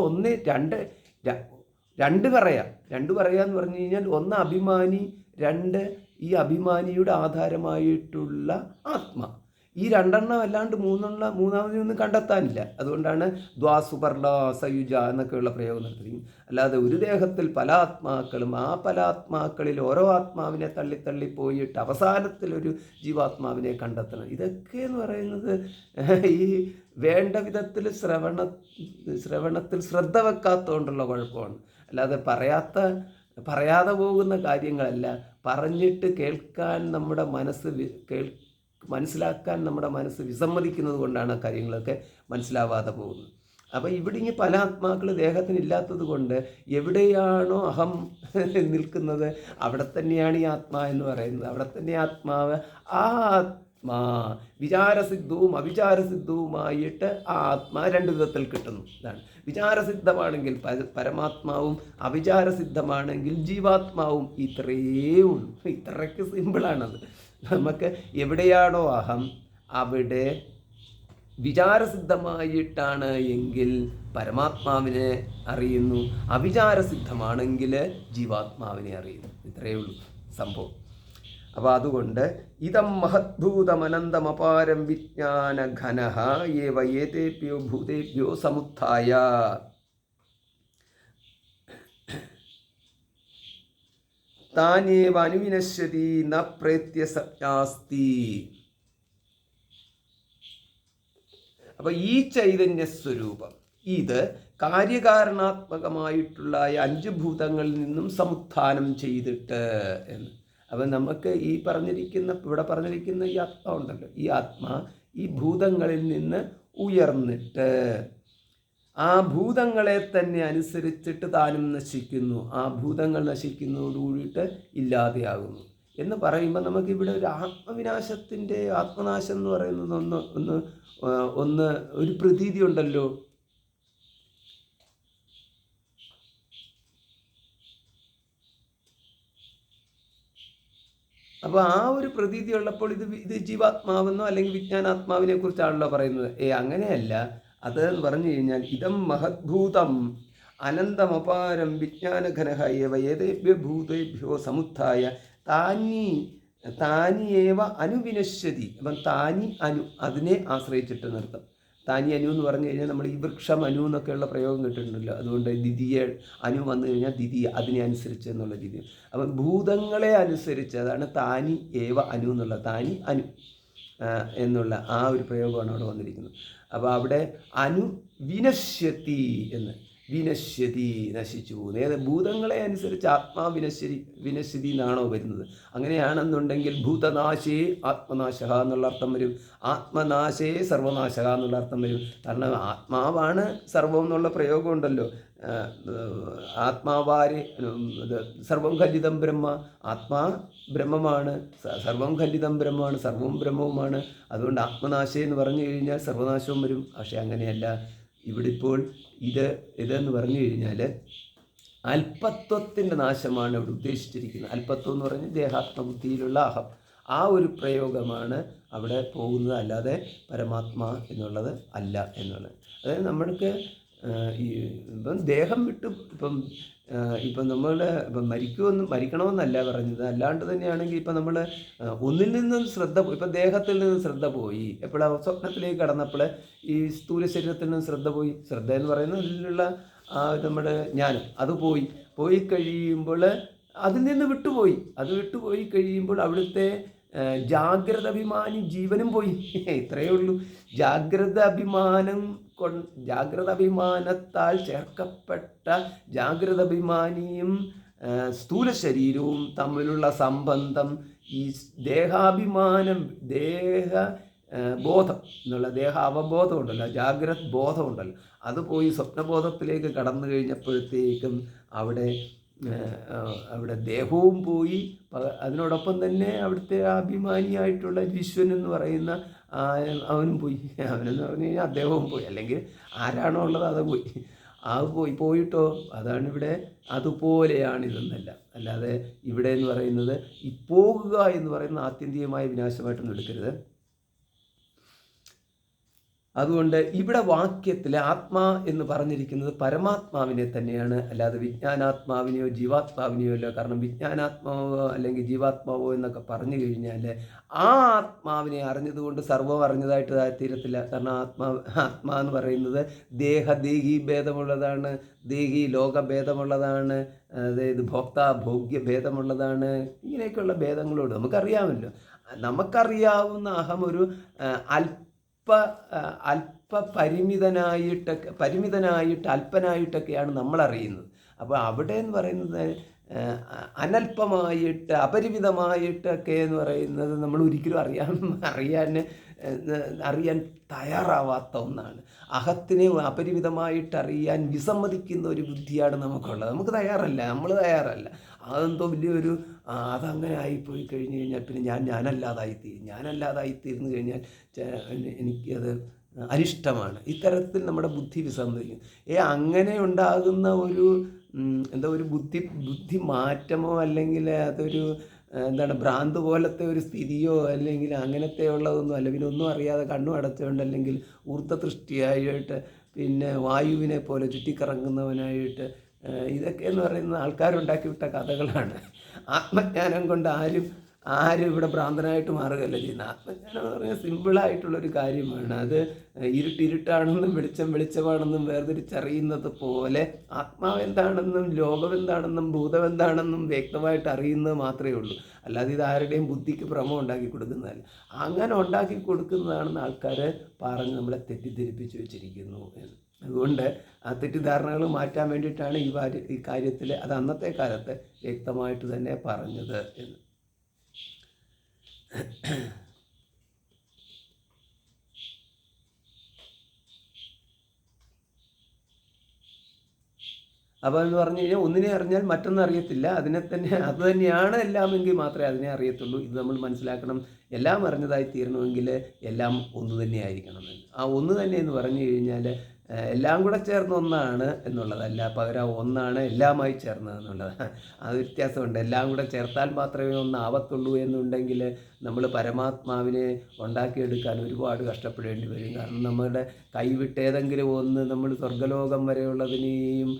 രണ്ട് പറയാന്ന് പറഞ്ഞു കഴിഞ്ഞാൽ ഒന്ന് അഭിമാനി, രണ്ട് ഈ അഭിമാനിയുടെ ആധാരമായിട്ടുള്ള ആത്മ. ഈ രണ്ടെണ്ണം അല്ലാണ്ട് മൂന്നാമതൊന്നും കണ്ടെത്താനില്ല. അതുകൊണ്ടാണ് ദ്വാസുപർണ സയുജ എന്നൊക്കെയുള്ള പ്രയോഗം നടത്തിയിരിക്കുന്നത്. അല്ലാതെ ഒരു ദേഹത്തിൽ പല ആത്മാക്കളും, ആ പല ആത്മാക്കളിൽ ഓരോ ആത്മാവിനെ തള്ളി പോയിട്ട് അവസാനത്തിലൊരു ജീവാത്മാവിനെ കണ്ടെത്തണം. ഇതൊക്കെ എന്ന് പറയുന്നത് ഈ വേണ്ട വിധത്തിൽ ശ്രവണത്തിൽ ശ്രദ്ധ വെക്കാത്തതുകൊണ്ടുള്ള കുഴപ്പമാണ്. അല്ലാതെ പറയാതെ പോകുന്ന കാര്യങ്ങളല്ല. പറഞ്ഞിട്ട് കേൾക്കാൻ നമ്മുടെ മനസ്സിലാക്കാൻ നമ്മുടെ മനസ്സ് വിസമ്മതിക്കുന്നത് കൊണ്ടാണ് കാര്യങ്ങളൊക്കെ മനസ്സിലാവാതെ പോകുന്നത്. അപ്പോൾ ഇവിടെ ഇനി പല ആത്മാക്കൾ ദേഹത്തിനില്ലാത്തത് കൊണ്ട് എവിടെയാണോ അഹം നിൽക്കുന്നത് അവിടെ തന്നെയാണ് ഈ ആത്മാ എന്ന് പറയുന്നത്. അവിടെ തന്നെ ആത്മാവ്. ആ ആത്മാ. വിചാരസിദ്ധവും അവിചാരസിദ്ധവുമായിട്ട് ആ ആത്മാ രണ്ട് വിധത്തിൽ കിട്ടുന്നു. ഇതാണ് വിചാരസിദ്ധമാണെങ്കിൽ പരമാത്മാവും അവിചാരസിദ്ധമാണെങ്കിൽ ജീവാത്മാവും. ഇത്രയേ ഉള്ളൂ. ഇത്രയ്ക്ക് സിമ്പിളാണത്. നമുക്ക് എവിടെയാണോ അഹം അവിടെ വിചാരസിദ്ധമായിട്ടാണ് എങ്കിൽ പരമാത്മാവിനെ അറിയുന്നു, അവിചാരസിദ്ധമാണെങ്കിൽ ജീവാത്മാവിനെ അറിയുന്നു. ഇത്രയേ ഉള്ളൂ സംഭവം. അപ്പോൾ അതുകൊണ്ട് ഇതം മഹദ്ഭൂതമനന്തമപാരം വിജ്ഞാനഘനഃ ഏവ ഏതേഭ്യോ ഭൂതേഭ്യോ സമുത്ഥായ താനേവ അനുവിനശ്യതി ന പ്രേത്യസജ്ഞാസ്തി. അപ്പോൾ ഈ ചൈതന്യ സ്വരൂപം ഇത് കാര്യകാരണാത്മകമായിട്ടുള്ള 5 ഭൂതങ്ങളിൽ നിന്നും സമുത്ഥാനം ചെയ്തിട്ട് എന്ന്. അപ്പം നമുക്ക് ഇവിടെ പറഞ്ഞിരിക്കുന്ന ഈ ആത്മാ ഉണ്ടല്ലോ, ഈ ആത്മാ ഈ ഭൂതങ്ങളിൽ നിന്ന് ഉയർന്നിട്ട് ആ ഭൂതങ്ങളെ തന്നെ അനുസരിച്ചിട്ട് താനും നശിക്കുന്നു. ആ ഭൂതങ്ങൾ നശിക്കുന്നതോടുകൂടിയിട്ട് ഇല്ലാതെയാകുന്നു എന്ന് പറയുമ്പോൾ നമുക്കിവിടെ ഒരു ആത്മവിനാശത്തിൻ്റെ ആത്മനാശം എന്ന് പറയുന്നത് ഒന്ന് ഒരു പ്രതീതി ഉണ്ടല്ലോ. അപ്പോൾ ആ ഒരു പ്രതീതി ഉള്ളപ്പോൾ ഇത് ജീവാത്മാവെന്നോ അല്ലെങ്കിൽ വിജ്ഞാനാത്മാവിനെ കുറിച്ചാണല്ലോ പറയുന്നത്. അങ്ങനെയല്ല. അത് എന്ന് പറഞ്ഞു കഴിഞ്ഞാൽ ഇതം മഹദ്ഭൂതം അനന്തമപാരം വിജ്ഞാനഘനഃ ഏവ ഏതേഭ്യോ ഭൂതേഭ്യോ സമുത്ഥായ താനിയേവ അനുവിനശ്യതി. അപ്പം താനി അനു അതിനെ ആശ്രയിച്ചിട്ട് നിർത്തും. താനി അനു എന്ന് പറഞ്ഞു കഴിഞ്ഞാൽ നമ്മൾ ഈ വൃക്ഷം അനു എന്നൊക്കെയുള്ള പ്രയോഗം കേട്ടിട്ടുണ്ടല്ലോ. അതുകൊണ്ട് ദ്വിതീയ അനു വന്നു കഴിഞ്ഞാൽ ദ്വിതീയ അതിനെ അനുസരിച്ച് എന്നുള്ള രീതി. അപ്പം ഭൂതങ്ങളെ അനുസരിച്ച്, അതാണ് താനി ഏവ അനു എന്നുള്ള, താനി അനു എന്നുള്ള ആ ഒരു പ്രയോഗമാണ് അവിടെ വന്നിരിക്കുന്നത്. അപ്പോൾ അവിടെ അനു വിനശ്യതി എന്ന്, വിനശ്യതി നശിച്ചു പോകുന്നു. ഏത് ഭൂതങ്ങളെ അനുസരിച്ച് വിനശ്യതി എന്നാണോ വരുന്നത്? അങ്ങനെയാണെന്നുണ്ടെങ്കിൽ ഭൂതനാശേ ആത്മനാശ എന്നുള്ള അർത്ഥം വരും, ആത്മനാശേ സർവനാശ എന്നുള്ള അർത്ഥം വരും. കാരണം ആത്മാവാണ് സർവം എന്നുള്ള പ്രയോഗം ഉണ്ടല്ലോ. ആത്മാവാരെ സർവം ഖല്ലിതം ബ്രഹ്മ, ആത്മാ ബ്രഹ്മമാണ്, സർവം ഖല്ലിതം ബ്രഹ്മമാണ്, സർവം ബ്രഹ്മവുമാണ്. അതുകൊണ്ട് ആത്മനാശേ എന്ന് പറഞ്ഞു കഴിഞ്ഞാൽ സർവനാശവും വരും. പക്ഷേ അങ്ങനെയല്ല. ഇവിടെ ഇപ്പോൾ ഇതെന്ന് പറഞ്ഞു കഴിഞ്ഞാൽ അല്പത്വത്തിൻ്റെ നാശമാണ് ഇവിടെ ഉദ്ദേശിച്ചിരിക്കുന്നത്. അല്പത്വം എന്ന് പറഞ്ഞാൽ ദേഹാത്മബുദ്ധിയിലുള്ള അഹം, ആ ഒരു പ്രയോഗമാണ് അവിടെ പോകുന്നത്, അല്ലാതെ പരമാത്മാ എന്നുള്ളത് അല്ല എന്നുള്ളത്. അതായത് നമ്മൾക്ക് ഇപ്പം ദേഹം വിട്ട് ഇപ്പം നമ്മളുടെ മരിക്കണമെന്നല്ല പറഞ്ഞത്. അല്ലാണ്ട് തന്നെയാണെങ്കിൽ ഇപ്പം നമ്മൾ ഒന്നിൽ നിന്നും ഇപ്പം ദേഹത്തിൽ നിന്നും ശ്രദ്ധ പോയി, എപ്പോഴാണ് സ്വപ്നത്തിലേക്ക് കടന്നപ്പോൾ ഈ സ്ഥൂല ശരീരത്തിൽ നിന്നും ശ്രദ്ധ പോയി. ശ്രദ്ധ എന്ന് പറയുന്നത് അതിലുള്ള നമ്മുടെ ജ്ഞാനം അത് പോയി കഴിയുമ്പോൾ അതിൽ നിന്ന് വിട്ടുപോയി കഴിയുമ്പോൾ അവിടുത്തെ ജാഗ്രത അഭിമാനി ജീവനും പോയി. ഇത്രയേ ഉള്ളൂ. ജാഗ്രത അഭിമാനത്താൽ ചേർക്കപ്പെട്ട ജാഗ്രത അഭിമാനിയും സ്ഥൂല ശരീരവും തമ്മിലുള്ള സംബന്ധം, ഈ ദേഹാഭിമാനം, ബോധം എന്നുള്ള അവബോധം ഉണ്ടല്ലോ, ജാഗ്രത് ബോധം ഉണ്ടല്ലോ, അത് പോയി സ്വപ്നബോധത്തിലേക്ക് കടന്നു കഴിഞ്ഞപ്പോഴത്തേക്കും അവിടെ ദേഹവും പോയി. അതിനോടൊപ്പം തന്നെ അവിടുത്തെ അഭിമാനിയായിട്ടുള്ള വിശ്വൻ എന്ന് പറയുന്ന അവനും പോയി. അവനെന്ന് പറഞ്ഞു കഴിഞ്ഞാൽ അദ്ദേഹവും പോയി, അല്ലെങ്കിൽ ആരാണോ ഉള്ളത് അത് പോയിട്ടോ. അതാണ് ഇവിടെ അതുപോലെയാണിതെന്നല്ല. അല്ലാതെ ഇവിടെ എന്ന് പറയുന്നത് ഈ പോകുക എന്ന് പറയുന്ന ആത്യന്തികമായ വിനാശമായിട്ടൊന്നും എടുക്കരുത്. അതുകൊണ്ട് ഇവിടെ വാക്യത്തിൽ ആത്മാ എന്ന് പറഞ്ഞിരിക്കുന്നത് പരമാത്മാവിനെ തന്നെയാണ്, അല്ലാതെ വിജ്ഞാനാത്മാവിനെയോ ജീവാത്മാവിനെയോ അല്ല. കാരണം വിജ്ഞാനാത്മാവോ അല്ലെങ്കിൽ ജീവാത്മാവോ എന്നൊക്കെ പറഞ്ഞു കഴിഞ്ഞാൽ ആ ആത്മാവിനെ അറിഞ്ഞതുകൊണ്ട് സർവ്വം അറിഞ്ഞതായിട്ട് തീരത്തില്ല. കാരണം ആത്മാ എന്ന് പറയുന്നത് ദേഹി ഭേദമുള്ളതാണ്, ദേഹി ലോകഭേദമുള്ളതാണ്, അതായത് ഭോഗ്യ ഭേദമുള്ളതാണ്. ഇങ്ങനെയൊക്കെയുള്ള ഭേദങ്ങളോട് നമുക്കറിയാമല്ലോ. നമുക്കറിയാവുന്ന അഹം ഒരു പരിമിതനായിട്ട് അല്പനായിട്ടൊക്കെയാണ് നമ്മളറിയുന്നത്. അപ്പോൾ അവിടെ എന്ന് പറയുന്നത് അനല്പമായിട്ട് അപരിമിതമായിട്ടൊക്കെ എന്ന് പറയുന്നത് നമ്മൾ ഒരിക്കലും അറിയാൻ തയ്യാറാവാത്ത ഒന്നാണ്. അഹത്തിനെ അപരിമിതമായിട്ട് അറിയാൻ വിസമ്മതിക്കുന്ന ഒരു ബുദ്ധിയാണ് നമുക്കുള്ളത്. നമ്മൾ തയ്യാറല്ല. അതെന്തോ വലിയൊരു അതങ്ങനെ ആയിപ്പോയി കഴിഞ്ഞ് കഴിഞ്ഞാൽ പിന്നെ ഞാനല്ലാതായിത്തീരുന്നു കഴിഞ്ഞാൽ എനിക്കത് അനിഷ്ടമാണ്. ഇത്തരത്തിൽ നമ്മുടെ ബുദ്ധി വിസമ്മതിക്കും. അങ്ങനെ ഉണ്ടാകുന്ന ഒരു ഒരു ബുദ്ധി മാറ്റമോ അല്ലെങ്കിൽ അതൊരു ഭ്രാന്ത് പോലത്തെ ഒരു സ്ഥിതിയോ അല്ലെങ്കിൽ അങ്ങനത്തെ ഉള്ളതൊന്നും അല്ല. പിന്നെ ഒന്നും അറിയാതെ കണ്ണും അടച്ചുകൊണ്ട് അല്ലെങ്കിൽ ഊർദ്ധദൃഷ്ടിയായിട്ട് പിന്നെ വായുവിനെ പോലെ ചുറ്റിക്കറങ്ങുന്നവനായിട്ട് ഇതൊക്കെ എന്ന് പറയുന്ന ആൾക്കാരുണ്ടാക്കി വിട്ട കഥകളാണ്. ആത്മജ്ഞാനം കൊണ്ട് ആരും ഇവിടെ ഭ്രാന്തനായിട്ട് മാറുകയല്ല ചെയ്യുന്നത്. ആത്മജ്ഞാനം എന്ന് പറഞ്ഞാൽ സിമ്പിളായിട്ടുള്ളൊരു കാര്യമാണ്. അത് ഇരുട്ടാണെന്നും വെളിച്ചമാണെന്നും വേർതിരിച്ചറിയുന്നത് പോലെ ആത്മാവ് എന്താണെന്നും ലോകം എന്താണെന്നും ഭൂതം എന്താണെന്നും വ്യക്തമായിട്ട് അറിയുന്നത് മാത്രമേ ഉള്ളൂ. അല്ലാതെ ഇത് ആരുടെയും ബുദ്ധിക്ക് ഭ്രമം ഉണ്ടാക്കി കൊടുക്കുന്നതല്ല. അങ്ങനെ ഉണ്ടാക്കി കൊടുക്കുന്നതാണെന്ന് ആൾക്കാർ പറഞ്ഞ് നമ്മളെ തെറ്റിദ്ധരിപ്പിച്ച് വെച്ചിരിക്കുന്നു എന്ന്. അതുകൊണ്ട് ആ തെറ്റിദ്ധാരണകൾ മാറ്റാൻ വേണ്ടിയിട്ടാണ് ഈ കാര്യത്തിൽ അത് അന്നത്തെ കാലത്ത് വ്യക്തമായിട്ട് തന്നെ പറഞ്ഞത് എന്ന്. അപ്പോൾ എന്ന് പറഞ്ഞു കഴിഞ്ഞാൽ ഒന്നിനെ അറിഞ്ഞാൽ മറ്റൊന്നും അറിയത്തില്ല. അത് തന്നെയാണ് എല്ലാമെങ്കിൽ മാത്രമേ അതിനെ അറിയത്തുള്ളൂ. ഇത് നമ്മൾ മനസ്സിലാക്കണം. എല്ലാം അറിഞ്ഞതായി തീരണമെങ്കിൽ എല്ലാം ഒന്ന് തന്നെ ആയിരിക്കണം. ആ ഒന്ന് തന്നെ എന്ന് പറഞ്ഞു കഴിഞ്ഞാൽ എല്ലാം കൂടെ ചേർന്ന് ഒന്നാണ് എന്നുള്ളതല്ല, പകരം ഒന്നാണ് എല്ലാമായി ചേർന്നത് എന്നുള്ളതാണ്. അത് വ്യത്യാസമുണ്ട്. എല്ലാം കൂടെ ചേർത്താൽ മാത്രമേ ഒന്നാവത്തുള്ളൂ എന്നുണ്ടെങ്കിൽ നമ്മൾ പരമാത്മാവിനെ ഉണ്ടാക്കിയെടുക്കാൻ ഒരുപാട് കഷ്ടപ്പെടേണ്ടി വരും. കാരണം നമ്മുടെ കൈവിട്ടേതെങ്കിലും ഒന്ന് നമ്മൾ സ്വർഗ്ഗലോകം വരെയുള്ളതിനെയും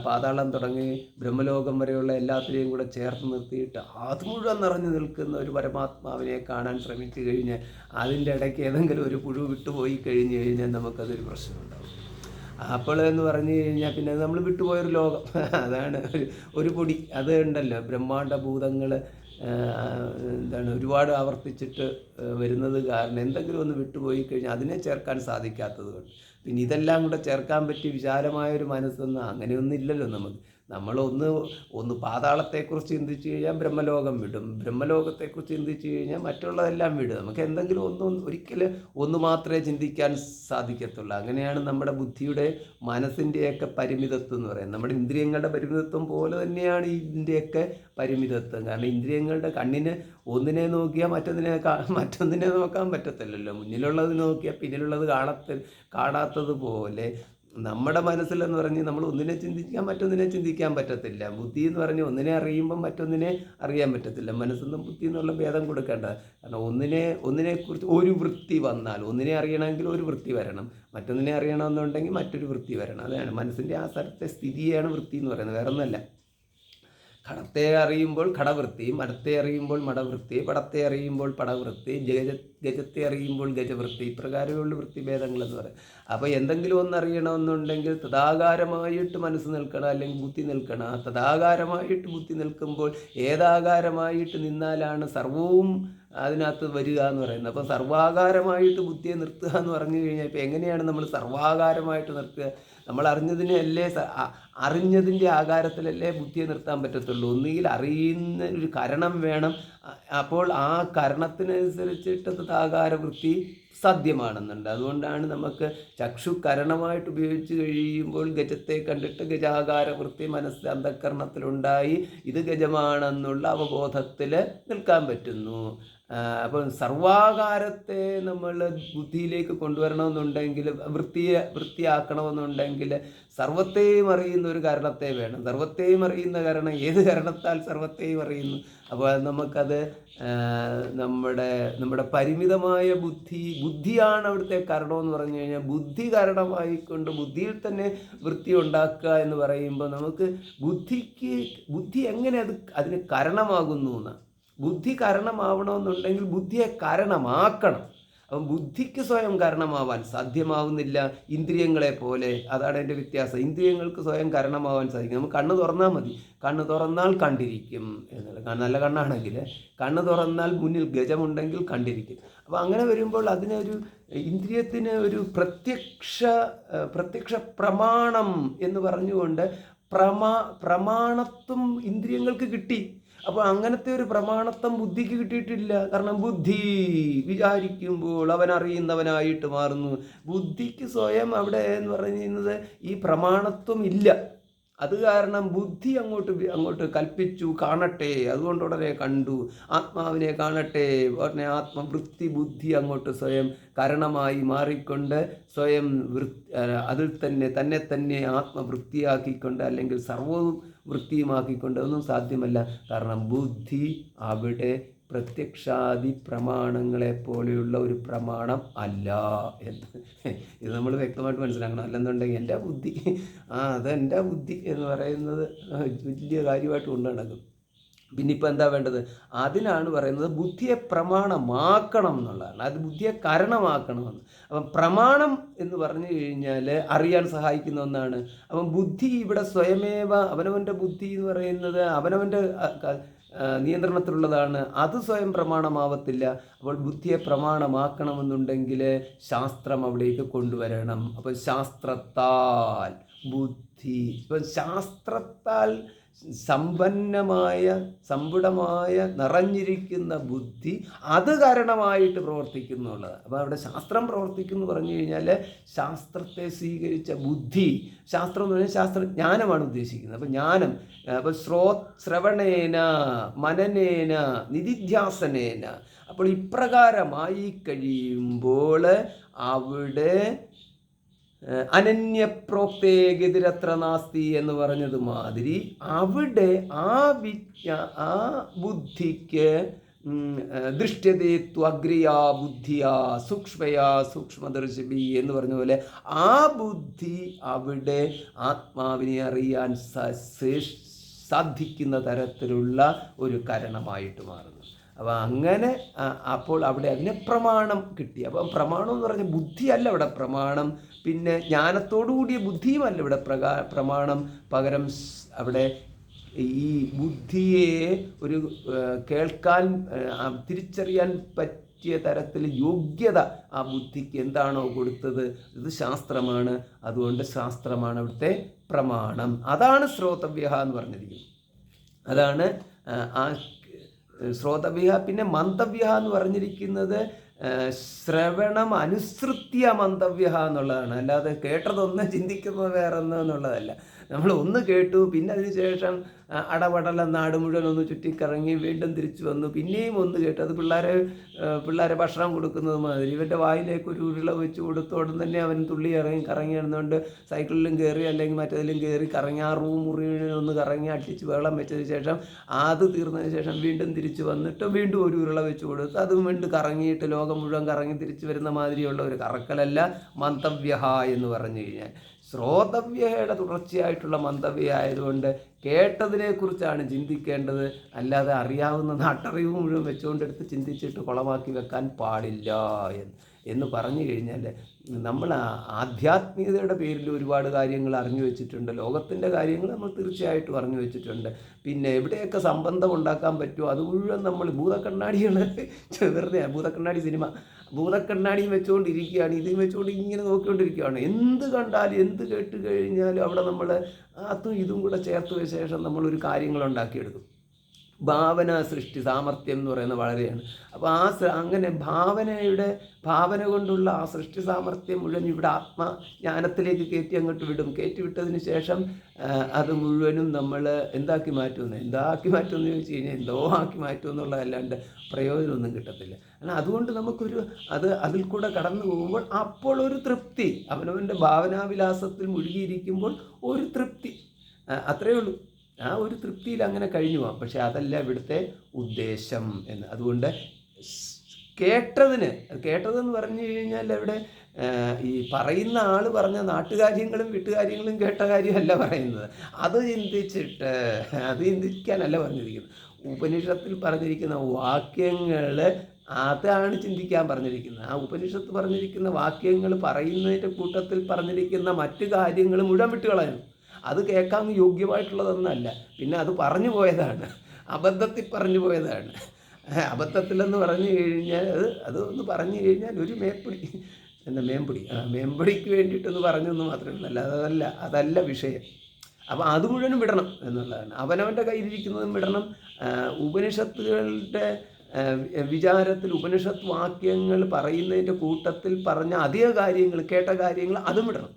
പാതാളം തുടങ്ങി ബ്രഹ്മലോകം വരെയുള്ള എല്ലാത്തിനെയും കൂടെ ചേർത്ത് നിർത്തിയിട്ട് അത് മുഴുവൻ നിറഞ്ഞു നിൽക്കുന്ന ഒരു പരമാത്മാവിനെ കാണാൻ ശ്രമിച്ചു കഴിഞ്ഞാൽ അതിൻ്റെ ഇടയ്ക്ക് ഏതെങ്കിലും ഒരു പുഴു വിട്ടുപോയി കഴിഞ്ഞ് കഴിഞ്ഞാൽ നമുക്കതൊരു പ്രശ്നമുണ്ടാകും. അപ്പോൾ എന്ന് പറഞ്ഞു കഴിഞ്ഞാൽ പിന്നെ നമ്മൾ വിട്ടുപോയൊരു ലോകം, അതാണ് ഒരു പൊടി. അത് ഉണ്ടല്ലോ ബ്രഹ്മാണ്ഡ ഭൂതങ്ങൾ ഒരുപാട് ആവർത്തിച്ചിട്ട് വരുന്നത് കാരണം എന്തെങ്കിലും ഒന്ന് വിട്ടുപോയി കഴിഞ്ഞാൽ അതിനെ ചേർക്കാൻ സാധിക്കാത്തത് കൊണ്ട്. പിന്നെ ഇതെല്ലാം കൂടെ ചേർക്കാൻ പറ്റി വിശാലമായൊരു മനസ്സൊന്നും അങ്ങനെയൊന്നും ഇല്ലല്ലോ നമുക്ക്. ഒന്ന് പാതാളത്തെക്കുറിച്ച് ചിന്തിച്ച് കഴിഞ്ഞാൽ ബ്രഹ്മലോകം വിടും, ബ്രഹ്മലോകത്തെക്കുറിച്ച് ചിന്തിച്ച് കഴിഞ്ഞാൽ മറ്റുള്ളതെല്ലാം വിടും. നമുക്ക് എന്തെങ്കിലും ഒരിക്കലും ഒന്ന് മാത്രമേ ചിന്തിക്കാൻ സാധിക്കത്തുള്ളൂ. അങ്ങനെയാണ് നമ്മുടെ ബുദ്ധിയുടെ മനസ്സിൻ്റെയൊക്കെ പരിമിതത്വം എന്ന് പറയുന്നത്. നമ്മുടെ ഇന്ദ്രിയങ്ങളുടെ പരിമിതത്വം പോലെ തന്നെയാണ് ഇതിൻ്റെയൊക്കെ പരിമിതത്വം. കാരണം ഇന്ദ്രിയങ്ങളുടെ കണ്ണിന് ഒന്നിനെ നോക്കിയാൽ മറ്റൊന്നിനെ നോക്കാൻ പറ്റത്തില്ലല്ലോ. മുന്നിലുള്ളത് നോക്കിയാൽ പിന്നിലുള്ളത് കാണാത്തത് പോലെ നമ്മുടെ മനസ്സിലെന്ന് പറഞ്ഞ് നമ്മൾ ഒന്നിനെ ചിന്തിക്കാൻ മറ്റൊന്നിനെ ചിന്തിക്കാൻ പറ്റത്തില്ല. ബുദ്ധി എന്ന് പറഞ്ഞ് ഒന്നിനെ അറിയുമ്പം മറ്റൊന്നിനെ അറിയാൻ പറ്റത്തില്ല. മനസ്സെന്നും ബുദ്ധി എന്നുള്ള ഭേദം കൊടുക്കേണ്ട. കാരണം ഒന്നിനെക്കുറിച്ച് ഒരു വൃത്തി വന്നാൽ, ഒന്നിനെ അറിയണമെങ്കിൽ ഒരു വൃത്തി വരണം, മറ്റൊന്നിനെ അറിയണമെന്നുണ്ടെങ്കിൽ മറ്റൊരു വൃത്തി വരണം. അതാണ് മനസ്സിൻ്റെ ആ സ്ഥലത്തെ സ്ഥിതിയാണ് വൃത്തി എന്ന് പറയുന്നത്, വേറെ ഒന്നല്ല. ഘടത്തെ അറിയുമ്പോൾ ഘടവൃത്തി, മടത്തെ അറിയുമ്പോൾ മടവൃത്തി, പടത്തെ അറിയുമ്പോൾ പടവൃത്തി, ഗജത്തെ അറിയുമ്പോൾ ഗജവൃത്തി, ഇപ്രകാരമുള്ള വൃത്തിഭേദങ്ങളെന്ന് പറയും. അപ്പോൾ എന്തെങ്കിലും ഒന്നറിയണമെന്നുണ്ടെങ്കിൽ തഥാകാരമായിട്ട് മനസ്സ് നിൽക്കണം, അല്ലെങ്കിൽ ബുദ്ധി നിൽക്കണം. ആ തഥാകാരമായിട്ട് ബുദ്ധി നിൽക്കുമ്പോൾ ഏതാകാരമായിട്ട് നിന്നാലാണ് സർവവും അതിനകത്ത് വരിക എന്ന് പറയുന്നത്. അപ്പോൾ സർവാകാരമായിട്ട് ബുദ്ധിയെ നിർത്തുക എന്ന് പറഞ്ഞു കഴിഞ്ഞാൽ ഇപ്പോൾ എങ്ങനെയാണ് നമ്മൾ സർവാകാരമായിട്ട് നിർത്തുക? നമ്മൾ അറിഞ്ഞതിൻ്റെ ആകാരത്തിലല്ലേ ബുദ്ധിയെ നിർത്താൻ പറ്റത്തുള്ളൂ. ഒന്നുകിൽ അറിയുന്ന ഒരു കരണം വേണം. അപ്പോൾ ആ കരണത്തിനനുസരിച്ചിട്ട് തഥാകാരവൃത്തി സാധ്യമാണെന്നുണ്ട്. അതുകൊണ്ടാണ് നമുക്ക് ചക്ഷുകരണമായിട്ട് ഉപയോഗിച്ച് കഴിയുമ്പോൾ ഗജത്തെ കണ്ടിട്ട് ഗജാകാരവൃത്തി മനസ്സ് അന്ധഃകരണത്തിലുണ്ടായി ഇത് ഗജമാണെന്നുള്ള അവബോധത്തിൽ നിൽക്കാൻ പറ്റുന്നു. അപ്പം സർവാകാരത്തെ നമ്മൾ ബുദ്ധിയിലേക്ക് കൊണ്ടുവരണമെന്നുണ്ടെങ്കിൽ, വൃത്തിയാക്കണമെന്നുണ്ടെങ്കിൽ സർവത്തെയും അറിയുന്ന ഒരു കാരണത്തെ വേണം. സർവത്തെയും അറിയുന്ന കാരണം ഏത് കാരണത്താൽ സർവത്തെയും അറിയുന്നു? അപ്പോൾ നമുക്കത് നമ്മുടെ പരിമിതമായ ബുദ്ധിയാണ് അവിടുത്തെ കാരണമെന്ന് പറഞ്ഞു കഴിഞ്ഞാൽ, ബുദ്ധി കാരണമായിക്കൊണ്ട് ബുദ്ധിയിൽ തന്നെ വൃത്തി ഉണ്ടാക്കുക എന്ന് പറയുമ്പോൾ നമുക്ക് ബുദ്ധി എങ്ങനെ അതിന് കാരണമാകുന്നു എന്നാണ്. ബുദ്ധി കാരണമാവണമെന്നുണ്ടെങ്കിൽ ബുദ്ധിയെ കാരണമാക്കണം. അപ്പം ബുദ്ധിക്ക് സ്വയം കാരണമാവാൻ സാധ്യമാവുന്നില്ല ഇന്ദ്രിയങ്ങളെ പോലെ. അതാണ് എൻ്റെ വ്യത്യാസം. ഇന്ദ്രിയങ്ങൾക്ക് സ്വയം കാരണമാവാൻ സാധിക്കും. നമുക്ക് കണ്ണ് തുറന്നാൽ മതി. കണ്ണ് തുറന്നാൽ കണ്ടിരിക്കും എന്നുള്ളത്. നല്ല കണ്ണാണെങ്കിൽ കണ്ണ് തുറന്നാൽ മുന്നിൽ ഗജമുണ്ടെങ്കിൽ കണ്ടിരിക്കും. അപ്പോൾ അങ്ങനെ വരുമ്പോൾ അതിനൊരു ഇന്ദ്രിയത്തിന് ഒരു പ്രത്യക്ഷ പ്രമാണം എന്ന് പറഞ്ഞുകൊണ്ട് പ്രമാണത്വം ഇന്ദ്രിയങ്ങൾക്ക് കിട്ടി. അപ്പോൾ അങ്ങനത്തെ ഒരു പ്രമാണത്വം ബുദ്ധിക്ക് കിട്ടിയിട്ടില്ല. കാരണം ബുദ്ധി വിചാരിക്കുമ്പോൾ അവൻ അറിയുന്നവനായിട്ട് മാറുന്നു. ബുദ്ധിക്ക് സ്വയം അവിടെ എന്ന് പറയുന്നത് ഈ പ്രമാണത്വം ഇല്ല. അത് കാരണം ബുദ്ധി അങ്ങോട്ട് കൽപ്പിച്ചു, കാണട്ടെ, അതുകൊണ്ട് ഉടനെ കണ്ടു, ആത്മാവിനെ കാണട്ടെ, ഉടനെ ആത്മവൃത്തി ബുദ്ധി അങ്ങോട്ട് സ്വയം കാരണമായി മാറിക്കൊണ്ട് സ്വയം അതിൽ തന്നെ ആത്മവൃത്തിയാക്കിക്കൊണ്ട് അല്ലെങ്കിൽ സർവ്വവും വൃത്തിയുമാക്കിക്കൊണ്ട് ഒന്നും സാധ്യമല്ല. കാരണം ബുദ്ധി അവിടെ പ്രത്യക്ഷാദി പ്രമാണങ്ങളെ പോലെയുള്ള ഒരു പ്രമാണം അല്ല എന്ന് ഇത് നമ്മൾ വ്യക്തമായിട്ട് മനസ്സിലാക്കണം. അല്ലെന്നുണ്ടെങ്കിൽ എൻ്റെ ബുദ്ധി അതെൻ്റെ ബുദ്ധി എന്ന് പറയുന്നത് വലിയ കാര്യമായിട്ട് കൊണ്ടു നടക്കും. പിന്നെ ഇപ്പം എന്താ വേണ്ടത്? അതിനാണ് പറയുന്നത് ബുദ്ധിയെ പ്രമാണമാക്കണം എന്നുള്ളതാണ്. അത് ബുദ്ധിയെ കാരണമാക്കണമെന്ന്. അപ്പം പ്രമാണം എന്ന് പറഞ്ഞു കഴിഞ്ഞാൽ അറിയാൻ സഹായിക്കുന്ന ഒന്നാണ്. അപ്പം ബുദ്ധി ഇവിടെ സ്വയമേവ അവനവൻ്റെ ബുദ്ധി എന്ന് പറയുന്നത് അവനവൻ്റെ നിയന്ത്രണത്തിലുള്ളതാണ്. അത് സ്വയം പ്രമാണമാവത്തില്ല. അപ്പോൾ ബുദ്ധിയെ പ്രമാണമാക്കണമെന്നുണ്ടെങ്കിൽ ശാസ്ത്രം അവിടേക്ക് കൊണ്ടുവരണം. അപ്പോൾ ശാസ്ത്രത്താൽ ബുദ്ധി, ഇപ്പം ശാസ്ത്രത്താൽ സമ്പുടമായ നിറഞ്ഞിരിക്കുന്ന ബുദ്ധി അത് കാരണമായിട്ട് പ്രവർത്തിക്കുന്നുള്ളത്. അപ്പോൾ അവിടെ ശാസ്ത്രം പ്രവർത്തിക്കുന്നു പറഞ്ഞു കഴിഞ്ഞാൽ ശാസ്ത്രത്തെ സ്വീകരിച്ച ബുദ്ധി, ശാസ്ത്രം എന്ന് പറഞ്ഞാൽ ശാസ്ത്രജ്ഞാനമാണ് ഉദ്ദേശിക്കുന്നത്. അപ്പോൾ ജ്ഞാനം, അപ്പോൾ ശ്രവണേന മനനേന നിധിധ്യാസനേന, അപ്പോൾ ഇപ്രകാരമായി കഴിയുമ്പോൾ അവിടെ അനന്യപ്രോക്തേഗതിരത്ര നാസ്തി എന്ന് പറഞ്ഞത് മാതിരി അവിടെ ആ ബുദ്ധിക്ക് ദൃശ്യതേ ത്വഗ്രിയാ ബുദ്ധിയാ സൂക്ഷ്മയാ സൂക്ഷ്മദർശിബി എന്ന് പറഞ്ഞ പോലെ ആ ബുദ്ധി അവിടെ ആത്മാവിനെ അറിയാൻ സാധിക്കുന്ന തരത്തിലുള്ള ഒരു കാരണമായിട്ട് മാറുന്നു. അപ്പോൾ അങ്ങനെ അപ്പോൾ അവിടെ അതിനെ പ്രമാണം കിട്ടി. അപ്പം പ്രമാണം എന്ന് പറഞ്ഞാൽ ബുദ്ധിയല്ല ഇവിടെ പ്രമാണം, പിന്നെ ജ്ഞാനത്തോടുകൂടിയ ബുദ്ധിയുമല്ല ഇവിടെ പ്രമാണം. പകരം അവിടെ ഈ ബുദ്ധിയെ ഒരു കേൾക്കാൻ തിരിച്ചറിയാൻ പറ്റിയ തരത്തിൽ യോഗ്യത ആ ബുദ്ധിക്ക് എന്താണോ കൊടുത്തത് ഇത് ശാസ്ത്രമാണ്. അതുകൊണ്ട് ശാസ്ത്രമാണ് അവിടുത്തെ പ്രമാണം. അതാണ് ശ്രോതവ്യ എന്ന് പറഞ്ഞിരിക്കുന്നത്. അതാണ് ആ ശ്രോതവ്യ. പിന്നെ മന്തവ്യ എന്ന് പറഞ്ഞിരിക്കുന്നത് ശ്രവണം അനുസൃത്യ മന്തവ്യ എന്നുള്ളതാണ്. അല്ലാതെ കേട്ടതൊന്ന് ചിന്തിക്കുന്നത് വേറെ എന്നുള്ളതല്ല. നമ്മൾ ഒന്ന് കേട്ടു, പിന്നെ അതിന് ശേഷം അടപടല നാട് മുഴുവൻ ഒന്ന് ചുറ്റിക്കറങ്ങി വീണ്ടും തിരിച്ചു വന്നു, പിന്നെയും ഒന്ന് കേട്ടു. അത് പിള്ളേരെ ഭക്ഷണം കൊടുക്കുന്നത് മാതിരി ഇവൻ്റെ വായിലേക്ക് ഒരു ഉരുള വെച്ച് കൊടുത്തോടും തന്നെ അവൻ തുള്ളി കറങ്ങി നടന്നുകൊണ്ട് സൈക്കിളിലും കയറി അല്ലെങ്കിൽ മറ്റേതിലും കയറി കറങ്ങി ആ മുറിയിൽ ഒന്ന് കറങ്ങി അടിച്ച് വെള്ളം വെച്ചതിന് ശേഷം അത് തീർന്നതിന് ശേഷം വീണ്ടും തിരിച്ചു വന്നിട്ട് വീണ്ടും ഒരു ഉരുള വെച്ച് കൊടുത്ത് അതും വീണ്ടും കറങ്ങിയിട്ട് ലോകം മുഴുവൻ കറങ്ങി തിരിച്ചു വരുന്ന മാതിരിയുള്ള ഒരു കറക്കലല്ല മന്തവ്യ എന്ന് പറഞ്ഞു കഴിഞ്ഞാൽ. ശ്രോതവ്യയുടെ തുടർച്ചയായിട്ടുള്ള മന്തവ്യ ആയതുകൊണ്ട് കേട്ടതിനെക്കുറിച്ചാണ് ചിന്തിക്കേണ്ടത്. അല്ലാതെ അറിയാവുന്ന നാട്ടറിവ് മുഴുവൻ വെച്ചുകൊണ്ടെടുത്ത് ചിന്തിച്ചിട്ട് കുളമാക്കി വെക്കാൻ പാടില്ല എന്ന് പറഞ്ഞു കഴിഞ്ഞാൽ നമ്മൾ ആധ്യാത്മികതയുടെ പേരിൽ ഒരുപാട് കാര്യങ്ങൾ അറിഞ്ഞു വെച്ചിട്ടുണ്ട്. ലോകത്തിൻ്റെ കാര്യങ്ങൾ നമ്മൾ തീർച്ചയായിട്ടും അറിഞ്ഞു വെച്ചിട്ടുണ്ട്. പിന്നെ എവിടെയൊക്കെ സംബന്ധം ഉണ്ടാക്കാൻ പറ്റുമോ അത് മുഴുവൻ നമ്മൾ ഭൂതക്കണ്ണാടികൾ വെറുതെ ഭൂതക്കണ്ണാടി സിനിമ ഭൂതക്കണ്ണാടിയും വെച്ചുകൊണ്ടിരിക്കുകയാണ്, ഇതും വെച്ചുകൊണ്ട് ഇങ്ങനെ നോക്കിക്കൊണ്ടിരിക്കുകയാണ്. എന്ത് കണ്ടാലും എന്ത് കേട്ട് കഴിഞ്ഞാലും അവിടെ നമ്മൾ അതും ഇതും കൂടെ ചേർത്ത് ശേഷം നമ്മളൊരു കാര്യങ്ങൾ ഉണ്ടാക്കിയെടുക്കും. ഭാവന സൃഷ്ടി സാമർഥ്യം എന്ന് പറയുന്നത് വളരെയാണ്. അപ്പോൾ അങ്ങനെ ഭാവന കൊണ്ടുള്ള ആ സൃഷ്ടി സാമർഥ്യം മുഴുവൻ ഇവിടെ ആത്മജ്ഞാനത്തിലേക്ക് അങ്ങോട്ട് കയറ്റി വിട്ടതിന് ശേഷം അത് മുഴുവനും നമ്മൾ എന്താക്കി മാറ്റുമെന്ന് ചോദിച്ചു കഴിഞ്ഞാൽ എന്തോ ആക്കി മാറ്റുമെന്നുള്ളതല്ലാണ്ട് പ്രയോജനമൊന്നും കിട്ടത്തില്ല. എന്നാൽ അതുകൊണ്ട് നമുക്കൊരു അതിൽ കൂടെ കടന്നു പോകുമ്പോൾ അപ്പോൾ ഒരു തൃപ്തി, അവനവൻ്റെ ഭാവനാവിലാസത്തിൽ മുഴുകിയിരിക്കുമ്പോൾ ഒരു തൃപ്തി, അത്രയേ ഉള്ളൂ. ആ ഒരു തൃപ്തിയിൽ അങ്ങനെ കഴിഞ്ഞു പോകാം. പക്ഷെ അതല്ല ഇവിടുത്തെ ഉദ്ദേശം എന്ന്. അതുകൊണ്ട് കേട്ടതെന്ന് പറഞ്ഞു കഴിഞ്ഞാൽ അവിടെ ഈ പറയുന്ന ആൾ പറഞ്ഞ നാട്ടുകാര്യങ്ങളും വീട്ടുകാര്യങ്ങളും കേട്ട കാര്യമല്ല പറയുന്നത്. അത് ചിന്തിക്കാനല്ല പറഞ്ഞിരിക്കുന്നത്. ഉപനിഷത്തിൽ പറഞ്ഞിരിക്കുന്ന വാക്യങ്ങൾ അതാണ് ചിന്തിക്കാൻ പറഞ്ഞിരിക്കുന്നത്. ആ ഉപനിഷത്ത് പറഞ്ഞിരിക്കുന്ന വാക്യങ്ങൾ പറയുന്നതിൻ്റെ കൂട്ടത്തിൽ പറഞ്ഞിരിക്കുന്ന മറ്റു കാര്യങ്ങൾ മുഴുവൻ വിട്ടുകളയുന്നു. അത് കേൾക്കാൻ യോഗ്യമായിട്ടുള്ളതൊന്നല്ല. പിന്നെ അത് പറഞ്ഞു പോയതാണ്, അബദ്ധത്തിൽ പറഞ്ഞു പോയതാണ്. അബദ്ധത്തിലെന്ന് പറഞ്ഞു കഴിഞ്ഞാൽ അതൊന്ന് പറഞ്ഞു കഴിഞ്ഞാൽ ഒരു മേമ്പൊടിക്ക് വേണ്ടിയിട്ടൊന്ന് പറഞ്ഞൊന്ന് മാത്രമേ ഉള്ളൂ. അതല്ല വിഷയം. അപ്പോൾ അത് മുഴുവനും വിടണം എന്നുള്ളതാണ്. അവനവൻ്റെ കയ്യിലിരിക്കുന്നതും വിടണം. ഉപനിഷത്തുകളുടെ വിചാരത്തിൽ ഉപനിഷത്ത് വാക്യങ്ങൾ പറയുന്നതിൻ്റെ കൂട്ടത്തിൽ പറഞ്ഞ അധിക കാര്യങ്ങൾ കേട്ട കാര്യങ്ങൾ അതും വിടണം.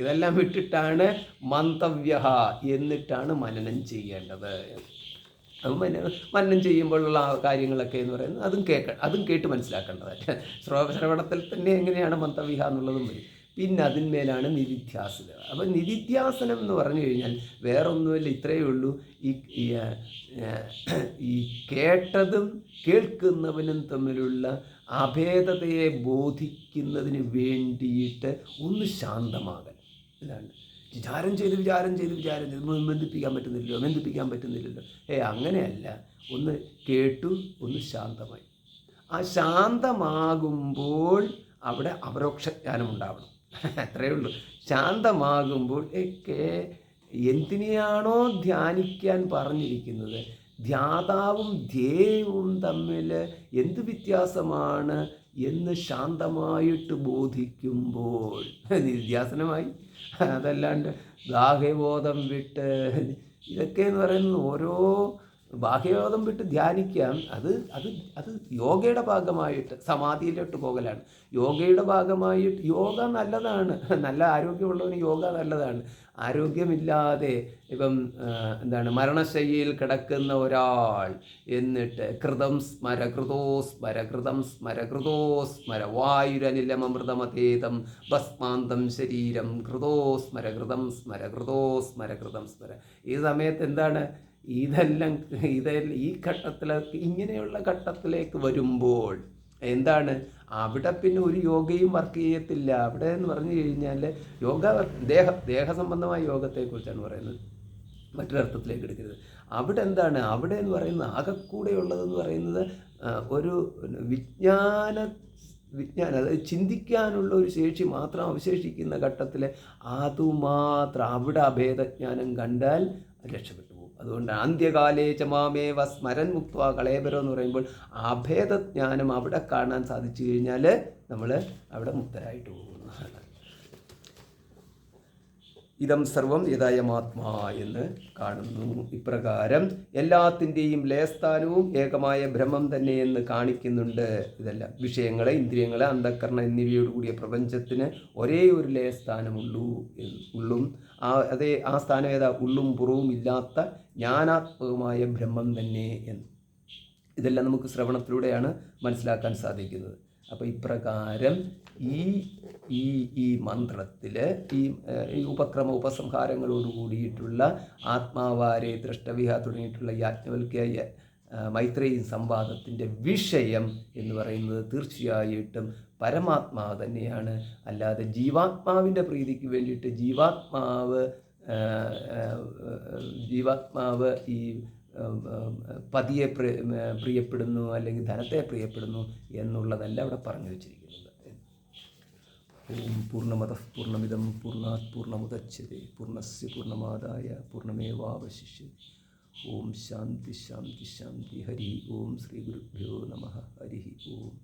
ഇതെല്ലാം വിട്ടിട്ടാണ് മന്തവ്യ എന്നിട്ടാണ് മനനം ചെയ്യേണ്ടത്. അത് മനനം ചെയ്യുമ്പോഴുള്ള ആ കാര്യങ്ങളൊക്കെ എന്ന് പറയുന്നത് അതും കേട്ട് മനസ്സിലാക്കേണ്ടതായിട്ട് ശ്രവണത്തിൽ തന്നെ എങ്ങനെയാണ് മന്തവ്യ എന്നുള്ളതും വരും. പിന്നെ അതിന്മേലാണ് നിധിധ്യാസനം. അപ്പം നിധിധ്യാസനം എന്ന് പറഞ്ഞു കഴിഞ്ഞാൽ വേറൊന്നുമില്ല, ഇത്രയേ ഉള്ളൂ. ഈ കേട്ടതും കേൾക്കുന്നവനും തമ്മിലുള്ള അഭേദതയെ ബോധിക്കുന്നതിന് വേണ്ടിയിട്ട് ഒന്ന് ശാന്തമാകൽ. ഇതാണ് വിചാരം ചെയ്ത് ബന്ധിപ്പിക്കാൻ പറ്റുന്നില്ലല്ലോ. അങ്ങനെയല്ല, ഒന്ന് കേട്ടു, ഒന്ന് ശാന്തമായി. ആ ശാന്തമാകുമ്പോൾ അവിടെ അപരോക്ഷജ്ഞാനം ഉണ്ടാവണം. അത്രയേ ഉള്ളൂ. ശാന്തമാകുമ്പോൾ എന്തിനെയാണോ ധ്യാനിക്കാൻ പറഞ്ഞിരിക്കുന്നത്, ധ്യാതാവും ധ്യേയവും തമ്മിൽ എന്ത് വ്യത്യാസമാണ് എന്ന് ശാന്തമായിട്ട് ബോധിക്കുമ്പോൾ നിധ്യാസനമായി. അതല്ലാണ്ട് ബാഹ്യബോധം വിട്ട് ഇതൊക്കെ എന്ന് പറയുന്നത് ഓരോ ബാഹ്യബോധം വിട്ട് ധ്യാനിക്കാം. അത് യോഗയുടെ ഭാഗമായിട്ട് സമാധിയിലോട്ട് പോകലാണ്. യോഗയുടെ ഭാഗമായിട്ട് യോഗ നല്ലതാണ്. നല്ല ആരോഗ്യമുള്ളവന് യോഗ നല്ലതാണ്. ആരോഗ്യമില്ലാതെ ഇപ്പം മരണശയ്യയിൽ കിടക്കുന്ന ഒരാൾ എന്നിട്ട് കൃതം സ്മര വായുരനിലമൃതമതേതം ഭസ്മാന്തം ശരീരം കൃതം സ്മര. ഈ സമയത്ത് എന്താണ് ഇതെല്ലാം ഈ ഘട്ടത്തിലേക്ക്, ഇങ്ങനെയുള്ള ഘട്ടത്തിലേക്ക് വരുമ്പോൾ എന്താണ്, അവിടെ പിന്നെ ഒരു യോഗയും വർക്ക് ചെയ്യത്തില്ല. അവിടെ എന്ന് പറഞ്ഞു കഴിഞ്ഞാൽ യോഗ ദേഹസംബന്ധമായ യോഗത്തെക്കുറിച്ചാണ് പറയുന്നത്, മറ്റൊരർത്ഥത്തിലേക്ക് എടുക്കരുത്. അവിടെ എന്താണ്, അവിടെ എന്ന് പറയുന്നത് ആകെക്കൂടെ ഉള്ളതെന്ന് പറയുന്നത് ഒരു വിജ്ഞാനം, അതായത് ചിന്തിക്കാനുള്ള ഒരു ശേഷി മാത്രം അവശേഷിക്കുന്ന ഘട്ടത്തിൽ അതുമാത്രം അവിടെ അഭേദജ്ഞാനം കണ്ടാൽ രക്ഷപ്പെട്ടു. അതുകൊണ്ട് അന്ത്യകാലേ ചമാമേവ സ്മരൻ മുക്ത്വാ കളേബരോ എന്ന് പറയുമ്പോൾ അഭേദജ്ഞാനം അവിടെ കാണാൻ സാധിച്ചു കഴിഞ്ഞാൽ നമ്മൾ അവിടെ മുക്തരായിട്ട് പോകുന്നതാണ്. ഇതം സർവം യഥായമാത്മാ എന്ന് കാണുന്നു. ഇപ്രകാരം എല്ലാത്തിൻ്റെയും ലയസ്ഥാനവും ഏകമായ ബ്രഹ്മം തന്നെ എന്ന് കാണിക്കുന്നുണ്ട്. ഇതെല്ലാം വിഷയങ്ങളെ, ഇന്ദ്രിയങ്ങളെ, അന്ധക്കരണ എന്നിവയോടുകൂടിയ പ്രപഞ്ചത്തിന് ഒരേ ഒരു ലയസ്ഥാനമുള്ളും ആ സ്ഥാനം ഏതാ, ഉള്ളും പുറവും ഇല്ലാത്ത ജ്ഞാനാത്മകമായ ബ്രഹ്മം തന്നെ എന്ന്. ഇതെല്ലാം നമുക്ക് ശ്രവണത്തിലൂടെയാണ് മനസ്സിലാക്കാൻ സാധിക്കുന്നത്. അപ്പോൾ ഇപ്രകാരം ഈ മന്ത്രത്തിൽ ഈ ഉപസംഹാരങ്ങളോട് കൂടിയിട്ടുള്ള ആത്മാവാരെ ദ്രഷ്ടവിഹ തുടങ്ങിയിട്ടുള്ള യാജ്ഞവൽക്യ മൈത്രേയി സംവാദത്തിൻ്റെ വിഷയം എന്ന് പറയുന്നത് തീർച്ചയായിട്ടും പരമാത്മാവ് തന്നെയാണ്. അല്ലാതെ ജീവാത്മാവിൻ്റെ പ്രീതിക്ക് വേണ്ടിയിട്ട് ജീവാത്മാവ് ഈ പതിയെ പ്രിയപ്പെടുന്നു അല്ലെങ്കിൽ ധനത്തെ പ്രിയപ്പെടുന്നു എന്നുള്ളതല്ല അവിടെ പറഞ്ഞു വച്ചിരിക്കുന്നത്. ഓം പൂർണ്ണമതഃ പൂർണ്ണമിദം പൂർണ്ണാത് പൂർണ്ണമുദച്യതേ പൂർണ്ണസ്യ പൂർണ്ണമാദായ പൂർണ്ണമേവാവശിഷ്യതേ. ഓം ശാന്തി ശാന്തി ശാന്തി. ഹരി ഓം. ശ്രീ ഗുരുഭ്യോ നമഃ. ഹരി ഓം.